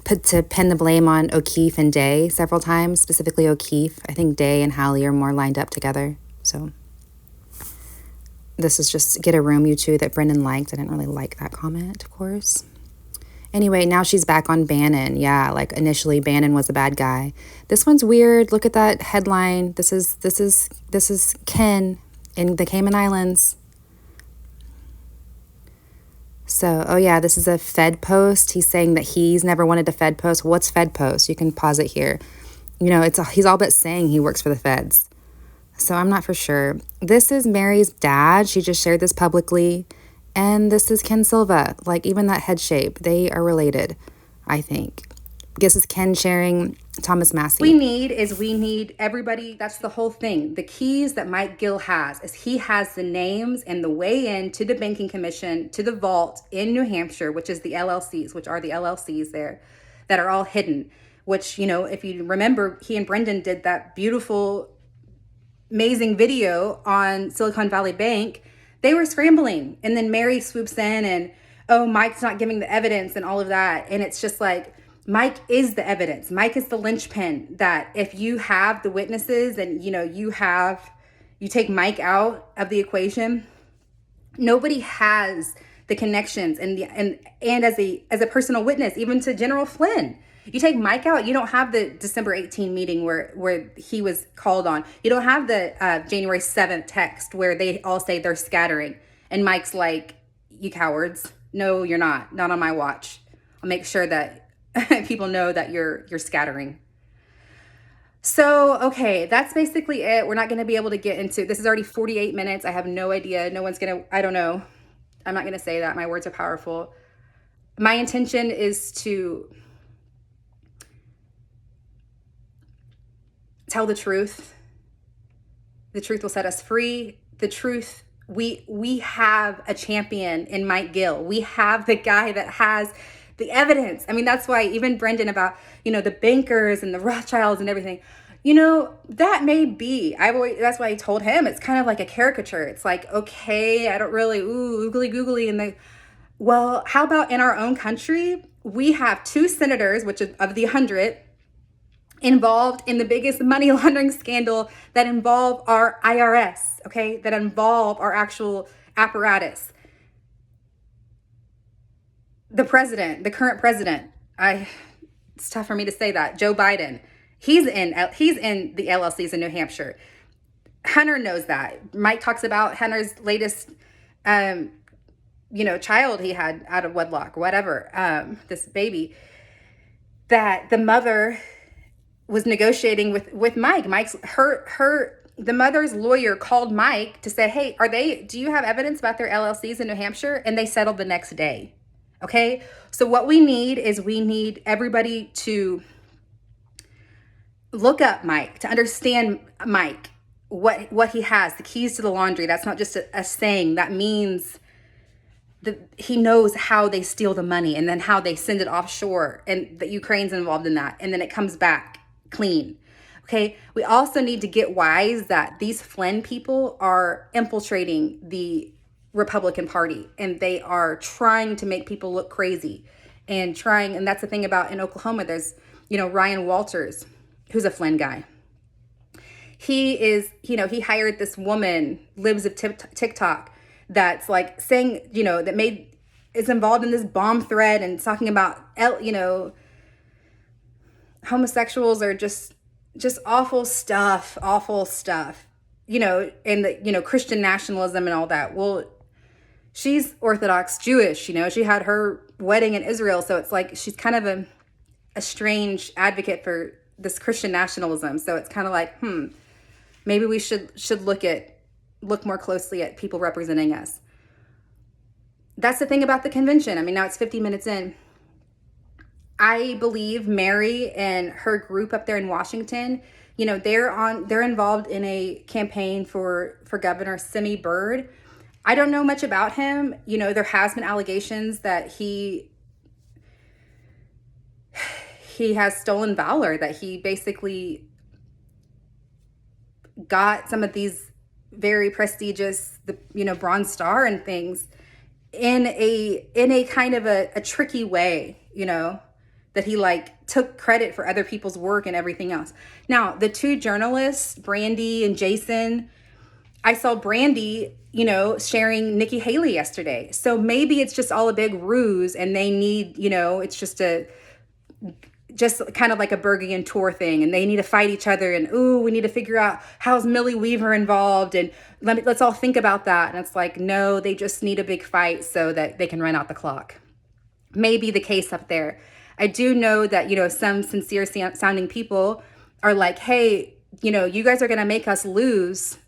pin the blame on O'Keefe and Day several times, specifically O'Keefe. I think Day and Howley are more lined up together. So this is just get a room, you two, that Brendon liked. I didn't really like that comment, of course. Anyway, now she's back on Bannon. Yeah, like initially Bannon was a bad guy. This one's weird. Look at that headline. This is Ken in the Cayman Islands. So, oh yeah, this is a Fed post. He's saying that he's never wanted a Fed post. What's Fed post? You can pause it here. He's all but saying he works for the Feds. So I'm not for sure. This is Mary's dad. She just shared this publicly. And this is Ken Silva. Like, even that head shape, they are related, I think. This is Ken sharing Thomas Massey.
We need everybody. That's the whole thing. The keys that Mike Gill has is he has the names and the way in to the banking commission, to the vault in New Hampshire, which is the LLCs, which are the LLCs there that are all hidden, which, if you remember, he and Brendon did that beautiful, amazing video on Silicon Valley Bank. They were scrambling, and then Mary swoops in and, oh, Mike's not giving the evidence and all of that. And it's just like, Mike is the evidence. Mike is the linchpin that if you have the witnesses and, you take Mike out of the equation, nobody has the connections and as a personal witness, even to General Flynn. You take Mike out, you don't have the December 18 meeting where he was called on. You don't have the January 7th text where they all say they're scattering. And Mike's like, you cowards. No, you're not. Not on my watch. I'll make sure that people know that you're scattering. So, okay, that's basically it. We're not going to be able to get into, this is already 48 minutes. I have no idea. No one's going to, I don't know. I'm not going to say that. My words are powerful. My intention is to tell the truth. The truth will set us free. The truth, we have a champion in Mike Gill. We have the guy that has the evidence. I mean, that's why even Brendon about, the bankers and the Rothschilds and everything, that may be, that's why I told him, it's kind of like a caricature. It's like, okay, I don't really, googly. Well, how about in our own country, we have 2 senators, which is of the 100, involved in the biggest money laundering scandal that involve our IRS, okay, that involve our actual apparatus. The president, the current president, it's tough for me to say that. Joe Biden, he's in the LLCs in New Hampshire. Hunter knows that. Mike talks about Hunter's latest, child he had out of wedlock, whatever, this baby, that the mother was negotiating with Mike. The mother's lawyer called Mike to say, hey, do you have evidence about their LLCs in New Hampshire? And they settled the next day. Okay. So what we need everybody to look up Mike, to understand Mike, what he has, the keys to the laundry. That's not just a saying. That means he knows how they steal the money and then how they send it offshore, and that Ukraine's involved in that. And then it comes back clean. Okay. We also need to get wise that these Flynn people are infiltrating the Republican Party, and they are trying to make people look crazy and that's the thing about in Oklahoma. There's, Ryan Walters, who's a Flynn guy. He hired this woman, Libs of TikTok, that's like saying, is involved in this bomb thread and talking about, homosexuals are just awful stuff, and the, Christian nationalism and all that. Well, she's Orthodox Jewish, she had her wedding in Israel. So it's like, she's kind of a strange advocate for this Christian nationalism. So it's kind of like, maybe we should look more closely at people representing us. That's the thing about the convention. I mean, now it's 50 minutes in. I believe Mary and her group up there in Washington, they're involved in a campaign for Governor Simi Bird. I don't know much about him. There has been allegations that he has stolen valor, that he basically got some of these very prestigious, Bronze Star and things in a kind of a tricky way, that he took credit for other people's work and everything else. Now, the two journalists, Brandy and Jason, I saw Brandy, sharing Nikki Haley yesterday. So maybe it's just all a big ruse, and they need, it's just kind of like a Bergian tour thing, and they need to fight each other, and we need to figure out how's Millie Weaver involved, and let's all think about that. And it's like, no, they just need a big fight so that they can run out the clock. Maybe the case up there. I do know that, some sincere sounding people are like, hey, you guys are going to make us lose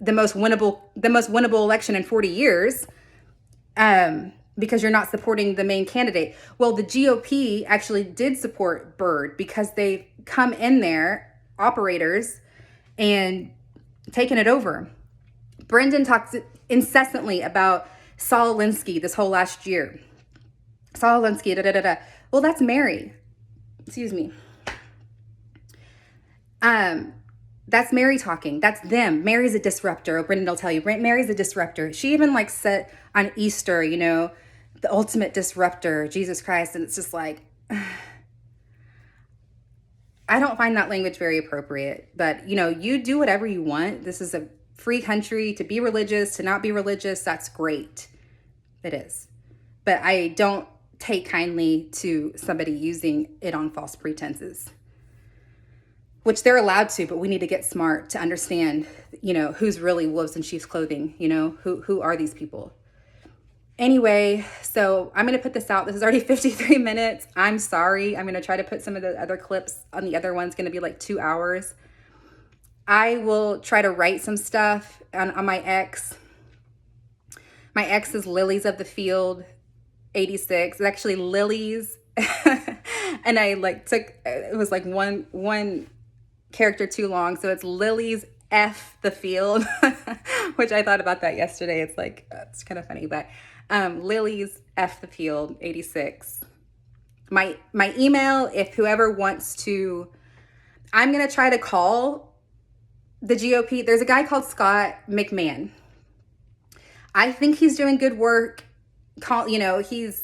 the most winnable election in 40 years, because you're not supporting the main candidate. Well, the GOP actually did support Bird because they've come in there, operators, and taken it over. Brendon talks incessantly about Saul Alinsky this whole last year. Saul Alinsky, Well, that's Mary. Excuse me. That's Mary talking. That's them. Mary's a disruptor. Brendon will tell you. Mary's a disruptor. She even said on Easter, the ultimate disruptor, Jesus Christ. And it's just like, I don't find that language very appropriate. But, you do whatever you want. This is a free country. To be religious, to not be religious, that's great. It is. But I don't take kindly to somebody using it on false pretenses, which they're allowed to, but we need to get smart to understand, who's really wolves in sheep's clothing, who are these people? Anyway, so I'm going to put this out. This is already 53 minutes. I'm sorry. I'm going to try to put some of the other clips on the other one's going to be 2 hours. I will try to write some stuff on my ex. My ex is Lilliesoftfeild 86. It's actually Lily's. And I took, it was one character too long. So it's Lily's F the field, which I thought about that yesterday. It's it's kind of funny, but Lily's F the field 86. My email, if whoever wants to, I'm going to try to call the GOP. There's a guy called Scott McMahon. I think he's doing good work. He's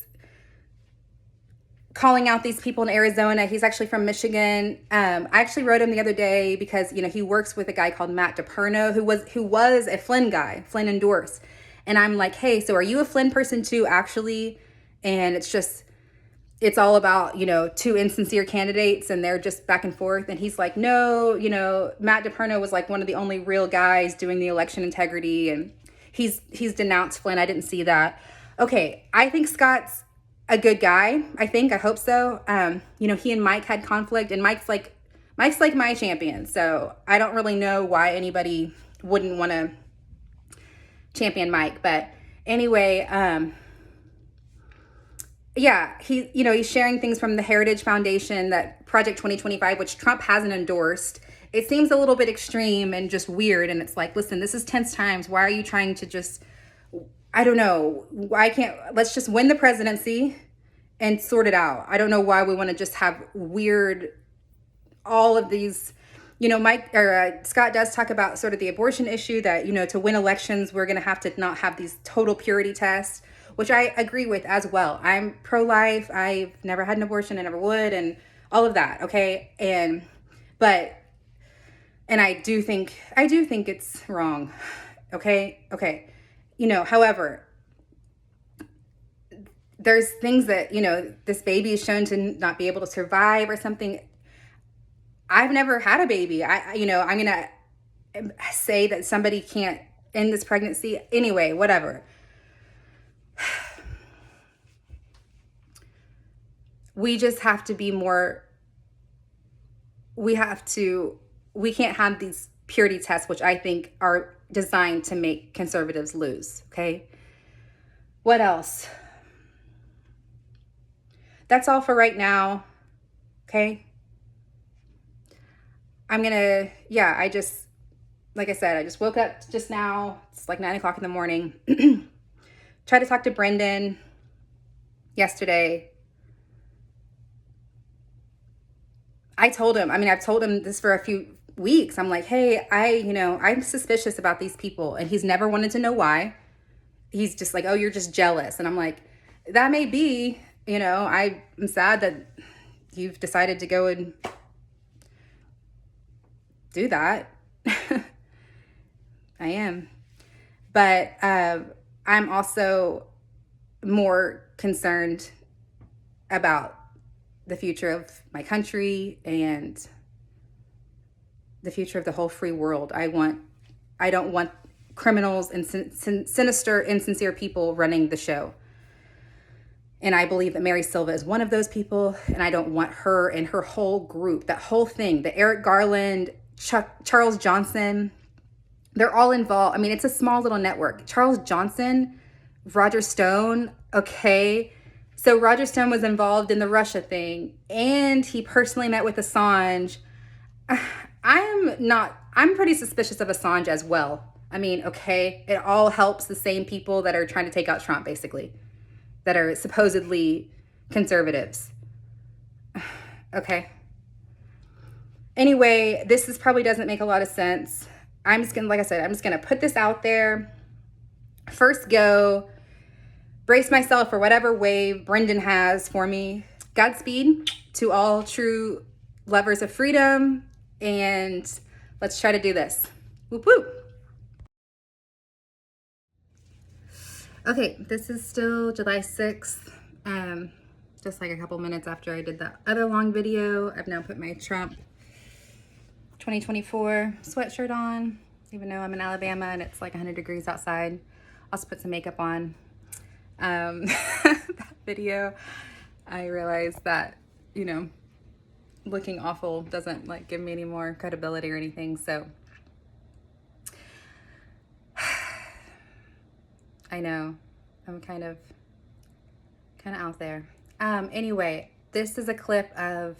calling out these people in Arizona. He's actually from Michigan. I actually wrote him the other day because, he works with a guy called Matt DePerno, who was a Flynn guy, Flynn endorsed. And I'm like, hey, so are you a Flynn person too, actually? And it's it's all about, two insincere candidates and they're just back and forth. And he's like, no, Matt DePerno was like one of the only real guys doing the election integrity. And he's denounced Flynn. I didn't see that. Okay. I think Scott's a good guy. I hope so. He and Mike had conflict, and Mike's like my champion. So I don't really know why anybody wouldn't want to champion Mike. But anyway, yeah, he's sharing things from the Heritage Foundation, that Project 2025, which Trump hasn't endorsed. It seems a little bit extreme and just weird. And it's like, listen, this is tense times. Why are you trying to just, I don't know. Why can't, let's just win the presidency and sort it out. I don't know why we want to just have weird, all of these, Scott does talk about sort of the abortion issue that, to win elections, we're going to have to not have these total purity tests, which I agree with as well. I'm pro-life. I've never had an abortion. I never would. And all of that. Okay. And I do think it's wrong. Okay. However, there's things that, this baby is shown to not be able to survive or something. I've never had a baby. I'm going to say that somebody can't end this pregnancy. Anyway, whatever. We just have to be more, we can't have these purity tests, which I think are designed to make conservatives lose. Okay. What else? That's all for right now. Okay. Like I said, I just woke up just now. It's like 9 o'clock in the morning. Tried to talk to Brendon yesterday. I've told him this for a few weeks. I'm like, hey, I'm suspicious about these people. And he's never wanted to know why. He's just like, oh, you're just jealous. And I'm like, that may be, I'm sad that you've decided to go and do that. I am. But I'm also more concerned about the future of my country and the future of the whole free world. I don't want criminals and sinister, insincere people running the show. And I believe that Mary Silva is one of those people. And I don't want her and her whole group, that whole thing, the Eric Garland, Charles Johnson, they're all involved. I mean, it's a small little network. Charles Johnson, Roger Stone. Okay. So Roger Stone was involved in the Russia thing, and he personally met with Assange. I'm pretty suspicious of Assange as well. I mean, okay, it all helps the same people that are trying to take out Trump, basically, that are supposedly conservatives. Okay. Anyway, this probably doesn't make a lot of sense. I'm just going to put this out there. First go. Brace myself for whatever wave Brendon has for me. Godspeed to all true lovers of freedom. And let's try to do this. Whoop whoop. Okay, this is still July 6th. Just like a couple minutes after I did that other long video. I've now put my Trump 2024 sweatshirt on, even though I'm in Alabama and it's like 100 degrees outside. Also put some makeup on. That video, I realized that, looking awful doesn't like give me any more credibility or anything. So I know I'm kind of out there. Anyway, this is a clip of,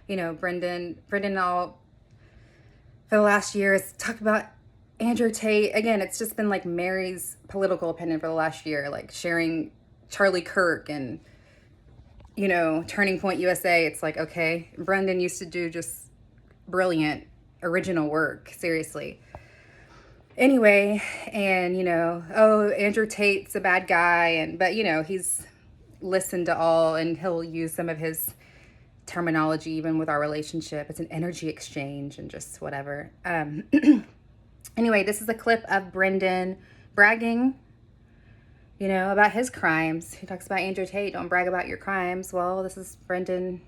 Brendon all for the last year has talked about Andrew Tate. Again, it's just been like Mary's political opinion for the last year, like sharing Charlie Kirk and, Turning Point USA. It's like, okay, Brendon used to do just brilliant original work, seriously. Anyway, and, oh, Andrew Tate's a bad guy. But he's listened to all, and he'll use some of his terminology even with our relationship. It's an energy exchange and just whatever. Anyway, this is a clip of Brendon bragging you know, about his crimes. He talks about Andrew Tate, don't brag about your crimes. Well, this is Brendon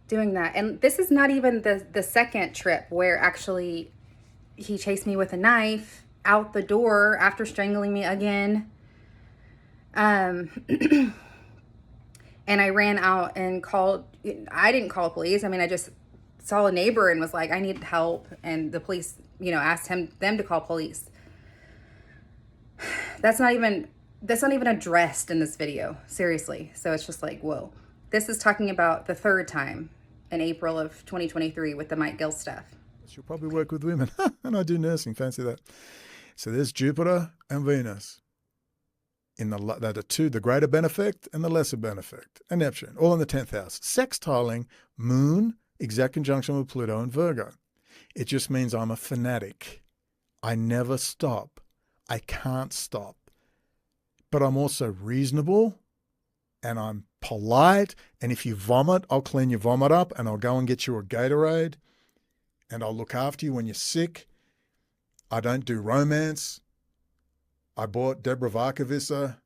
doing that. And this is not even the second trip where actually he chased me with a knife out the door after strangling me again. And I ran out and called. I didn't call police. I mean, I just saw a neighbor and was like, I need help. And the police, you know, asked them to call police. That's not even addressed in this video, seriously. So it's just like, whoa. This is talking about the third time in April of 2023 with the Mike Gill stuff.
She'll probably work with women. And I do nursing, fancy that. So there's Jupiter and Venus. That are two, the greater benefict and the lesser benefict, and Neptune, all in the 10th house. Sextiling Moon, exact conjunction with Pluto and Virgo. It just means I'm a fanatic. I never stop. I can't stop. But I'm also reasonable, and I'm polite, and if you vomit, I'll clean your vomit up, and I'll go and get you a Gatorade, and I'll look after you when you're sick. I don't do romance. I bought Deborah Varkavisa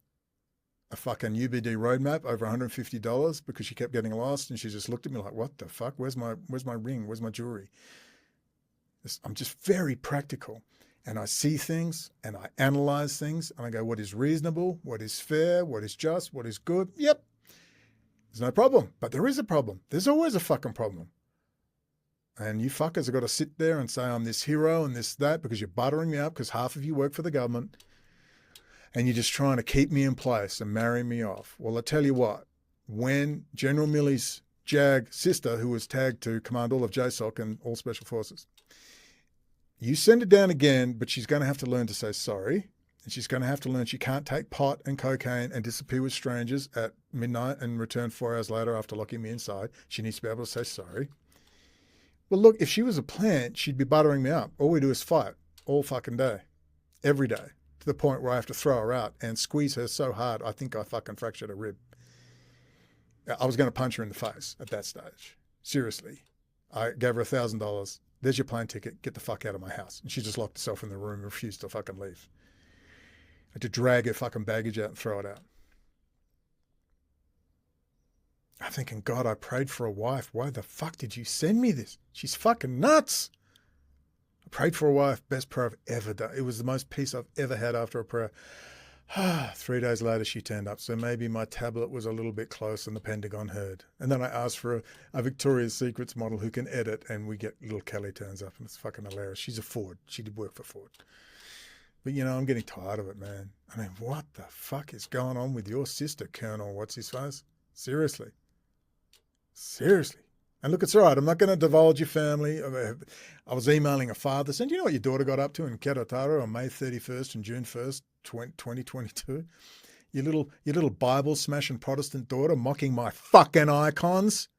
a fucking UBD roadmap over $150 because she kept getting lost, and she just looked at me like, what the fuck? Where's my ring? Where's my jewelry? I'm just very practical, and I see things and I analyze things and I go, what is reasonable? What is fair? What is just? What is good? Yep. There's no problem, but there is a problem. There's always a fucking problem. And you fuckers have got to sit there and say, I'm this hero and this, that, because you're buttering me up because half of you work for the government. And you're just trying to keep me in place and marry me off. Well, I tell you what, when General Milley's JAG sister, who was tagged to command all of JSOC and all special forces, you send her down again, but she's going to have to learn to say sorry. And she's going to have to learn she can't take pot and cocaine and disappear with strangers at midnight and return 4 hours later after locking me inside. She needs to be able to say sorry. Well, look, if she was a plant, she'd be buttering me up. All we do is fight all fucking day, every day. To the point where I have to throw her out and squeeze her so hard I think I fucking fractured a rib. I was going to punch her in the face at that stage. Seriously. I gave her $1,000. There's your plane ticket. Get the fuck out of my house. And she just locked herself in the room and refused to fucking leave. I had to drag her fucking baggage out and throw it out. I'm thinking, God, I prayed for a wife. Why the fuck did you send me this? She's fucking nuts. I prayed for a wife, best prayer I've ever done. It was the most peace I've ever had after a prayer. 3 days later, she turned up. So maybe my tablet was a little bit close and the Pentagon heard. And then I asked for a Victoria's Secrets model who can edit, and we get little Kelly turns up, and it's fucking hilarious. She's a Ford. She did work for Ford. But, you know, I'm getting tired of it, man. I mean, what the fuck is going on with your sister, Colonel What's-His-Face? Seriously. Seriously. And look, it's all right. I'm not going to divulge your family. I was emailing a father saying, do you know what your daughter got up to in Kerotaro on May 31st and June 1st, 2022? Your little Bible smashing Protestant daughter mocking my fucking icons.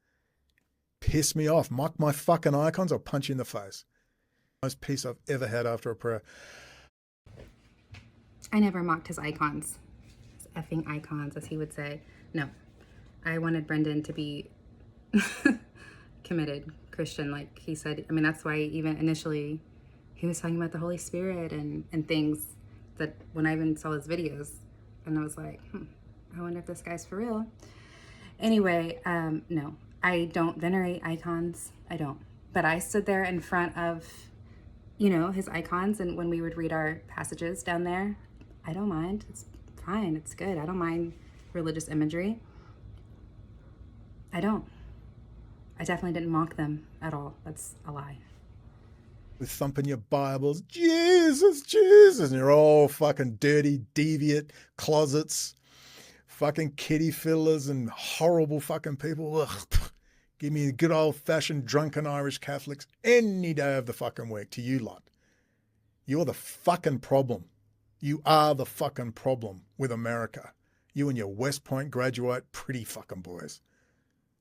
Piss me off. Mock my fucking icons, I'll punch you in the face. Most peace I've ever had after a prayer.
I never mocked his icons. His effing icons, as he would say. No. I wanted Brendon to be committed Christian, like he said. I mean, that's why even initially he was talking about the Holy Spirit and things that when I even saw his videos, and I was like, I wonder if this guy's for real. Anyway, no, I don't venerate icons. I don't. But I stood there in front of, you know, his icons, and when we would read our passages down there, I don't mind. It's fine. It's good. I don't mind religious imagery. I don't. I definitely didn't mock them at all. That's a lie.
With thumping your Bibles, Jesus, Jesus, and you're all fucking dirty, deviant closets, fucking kitty fiddlers and horrible fucking people. Ugh. Give me the good old-fashioned drunken Irish Catholics any day of the fucking week to you lot. You're the fucking problem. You are the fucking problem with America. You and your West Point graduate pretty fucking boys.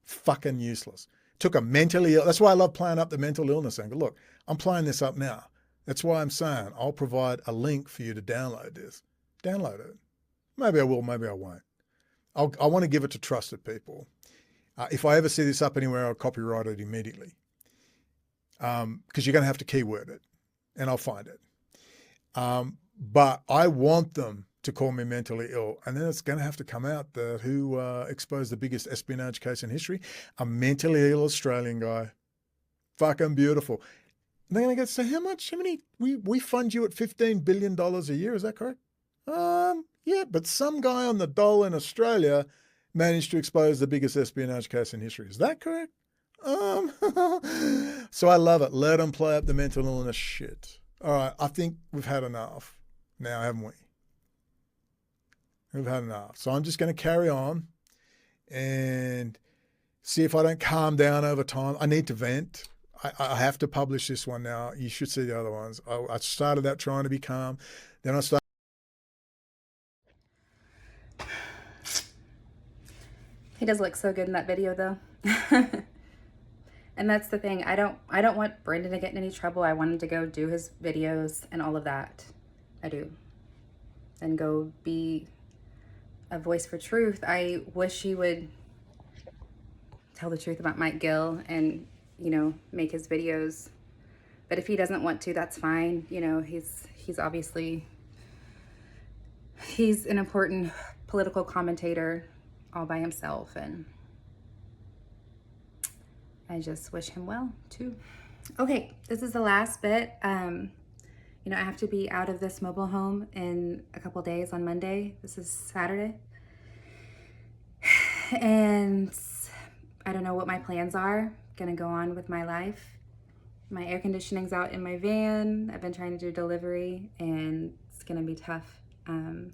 Fucking useless. Took a mentally ill. That's why I love playing up the mental illness angle. Look, I'm playing this up now. That's why I'm saying I'll provide a link for you to download this. Download it. Maybe I will, maybe I won't. I want to give it to trusted people. If I ever see this up anywhere, I'll copyright it immediately. Because you're going to have to keyword it, and I'll find it. But I want them to call me mentally ill. And then it's going to have to come out that who exposed the biggest espionage case in history? A mentally ill Australian guy. Fucking beautiful. They're going to get, so how many, we fund you at $15 billion a year, is that correct? Yeah, but some guy on the dole in Australia managed to expose the biggest espionage case in history. Is that correct? So I love it. Let them play up the mental illness shit. All right, I think we've had enough now, haven't we? We've had enough. So I'm just going to carry on and see if I don't calm down over time. I need to vent. I have to publish this one now. You should see the other ones. I started out trying to be calm. Then I started.
He does look so good in that video, though. And that's the thing. I don't want Brendon to get in any trouble. I want him to go do his videos and all of that. I do. And go be a voice for truth. I wish he would tell the truth about Mike Gill and, you know, make his videos. But if he doesn't want to, that's fine. You know, he's obviously, he's an important political commentator all by himself, and I just wish him well too. Okay, this is the last bit. You know, I have to be out of this mobile home in a couple days on Monday. This is Saturday. And I don't know what my plans are. Gonna go on with my life. My air conditioning's out in my van. I've been trying to do delivery, and it's gonna be tough. Trying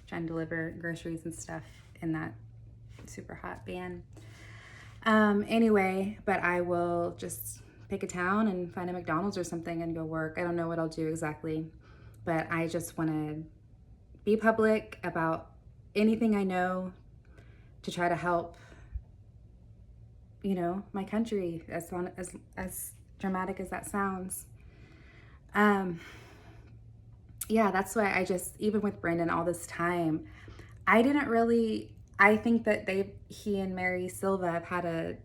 to deliver groceries and stuff in that super hot van. Anyway, but I will just pick a town and find a McDonald's or something and go work. I don't know what I'll do exactly, but I just want to be public about anything I know to try to help, you know, my country, as dramatic as that sounds. Yeah, that's why I just, even with Brendon all this time, I think that he and Mary Silva have had a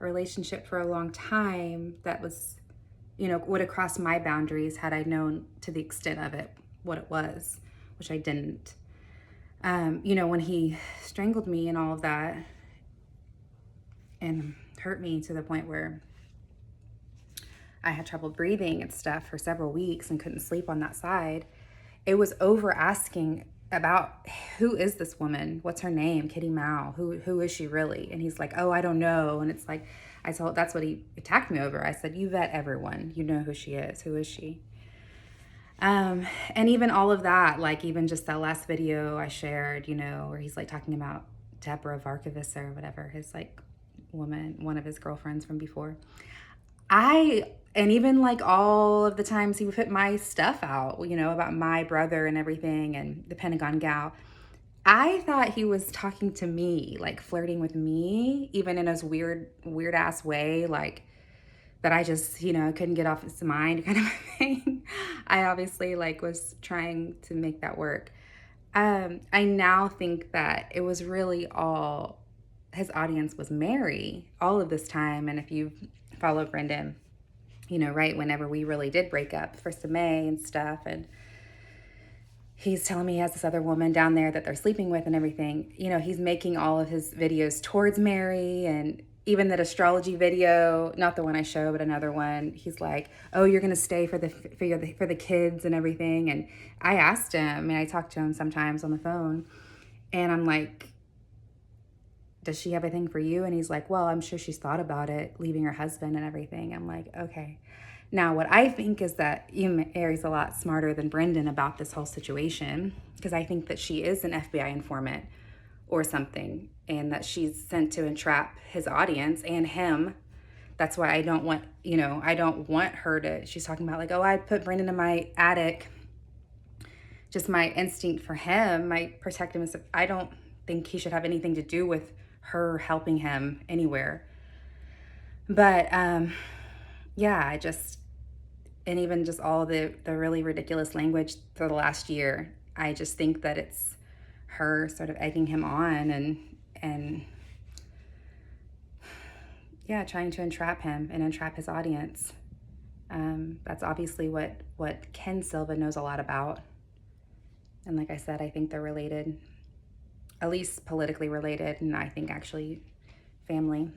relationship for a long time that was, you know, would have crossed my boundaries had I known to the extent of it, what it was, which I didn't. You know, when he strangled me and all of that and hurt me to the point where I had trouble breathing and stuff for several weeks and couldn't sleep on that side, it was over asking about, who is this woman? What's her name? Kitty Mao. Who is she really? And he's like, oh, I don't know. And it's like, that's what he attacked me over. I said, you vet everyone. You know who she is. Who is she? And even all of that, like even just that last video I shared, you know, where he's like talking about Deborah Varkavisa or whatever, his like one of his girlfriends from before. And even like all of the times he would put my stuff out, you know, about my brother and everything and the Pentagon gal, I thought he was talking to me, like flirting with me, even in his weird ass way, like that I just, you know, couldn't get off his mind kind of a thing. I obviously like was trying to make that work. I now think that it was really all, his audience was Mary all of this time. And if you follow Brendon, you know, right whenever we really did break up, 1st of May and stuff, and he's telling me he has this other woman down there that they're sleeping with and everything, you know, he's making all of his videos towards Mary. And even that astrology video, not the one I show, but another one, he's like, oh, you're gonna stay for the kids and everything. And I asked him, and I talk to him sometimes on the phone, and I'm like, does she have a thing for you? And he's like, well, I'm sure she's thought about it, leaving her husband and everything. I'm like, okay. Now, what I think is that Mary's a lot smarter than Brendon about this whole situation, because I think that she is an FBI informant or something, and that she's sent to entrap his audience and him. That's why I don't want, you know, I don't want her to, she's talking about like, oh, I put Brendon in my attic. Just my instinct for him, my protectiveness. I don't think he should have anything to do with her helping him anywhere. But yeah, and even just all the really ridiculous language for the last year, I just think that it's her sort of egging him on and yeah, trying to entrap him and entrap his audience. That's obviously what Ken Silva knows a lot about. And like I said, I think they're related, at least politically related, and I think actually family.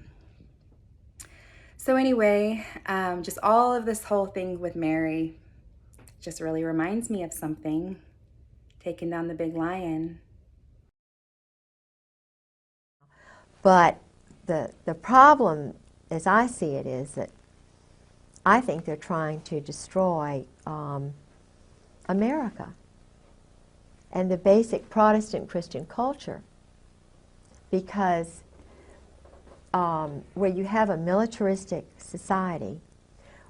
So anyway, just all of this whole thing with Mary just really reminds me of something, taking down the big lion.
But the problem, as I see it, is that I think they're trying to destroy America and the basic Protestant Christian culture, because where you have a militaristic society,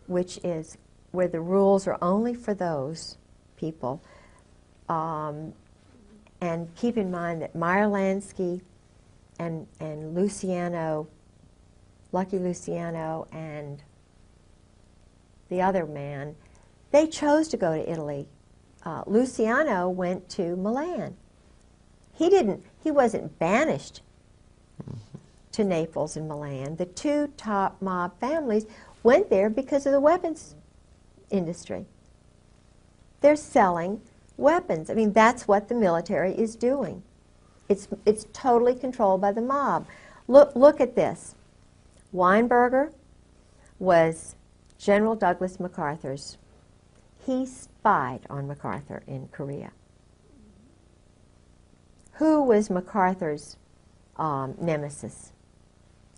which is where the rules are only for those people, and keep in mind that Meyer Lansky and Luciano, Lucky Luciano, and the other man, they chose to go to Italy. Luciano went to Milan. He wasn't banished to Naples and Milan. The two top mob families went there because of the weapons industry. They're selling weapons. I mean, that's what the military is doing. It's totally controlled by the mob. Look at this. Weinberger was General Douglas MacArthur's. He spied on MacArthur in Korea. Who was MacArthur's nemesis?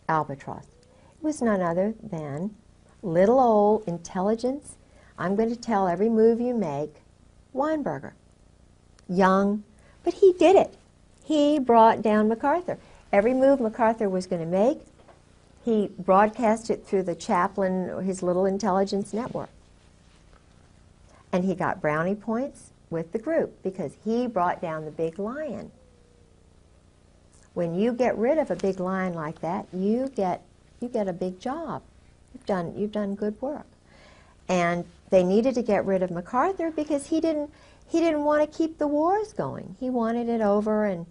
Albatross. It was none other than little old intelligence. I'm going to tell every move you make. Weinberger. Young, but he did it. He brought down MacArthur. Every move MacArthur was going to make, he broadcast it through the chaplain, his little intelligence network. And he got brownie points with the group because he brought down the big lion. When you get rid of a big lion like that, you get a big job. You've done good work. And they needed to get rid of MacArthur because he didn't want to keep the wars going. He wanted it over, and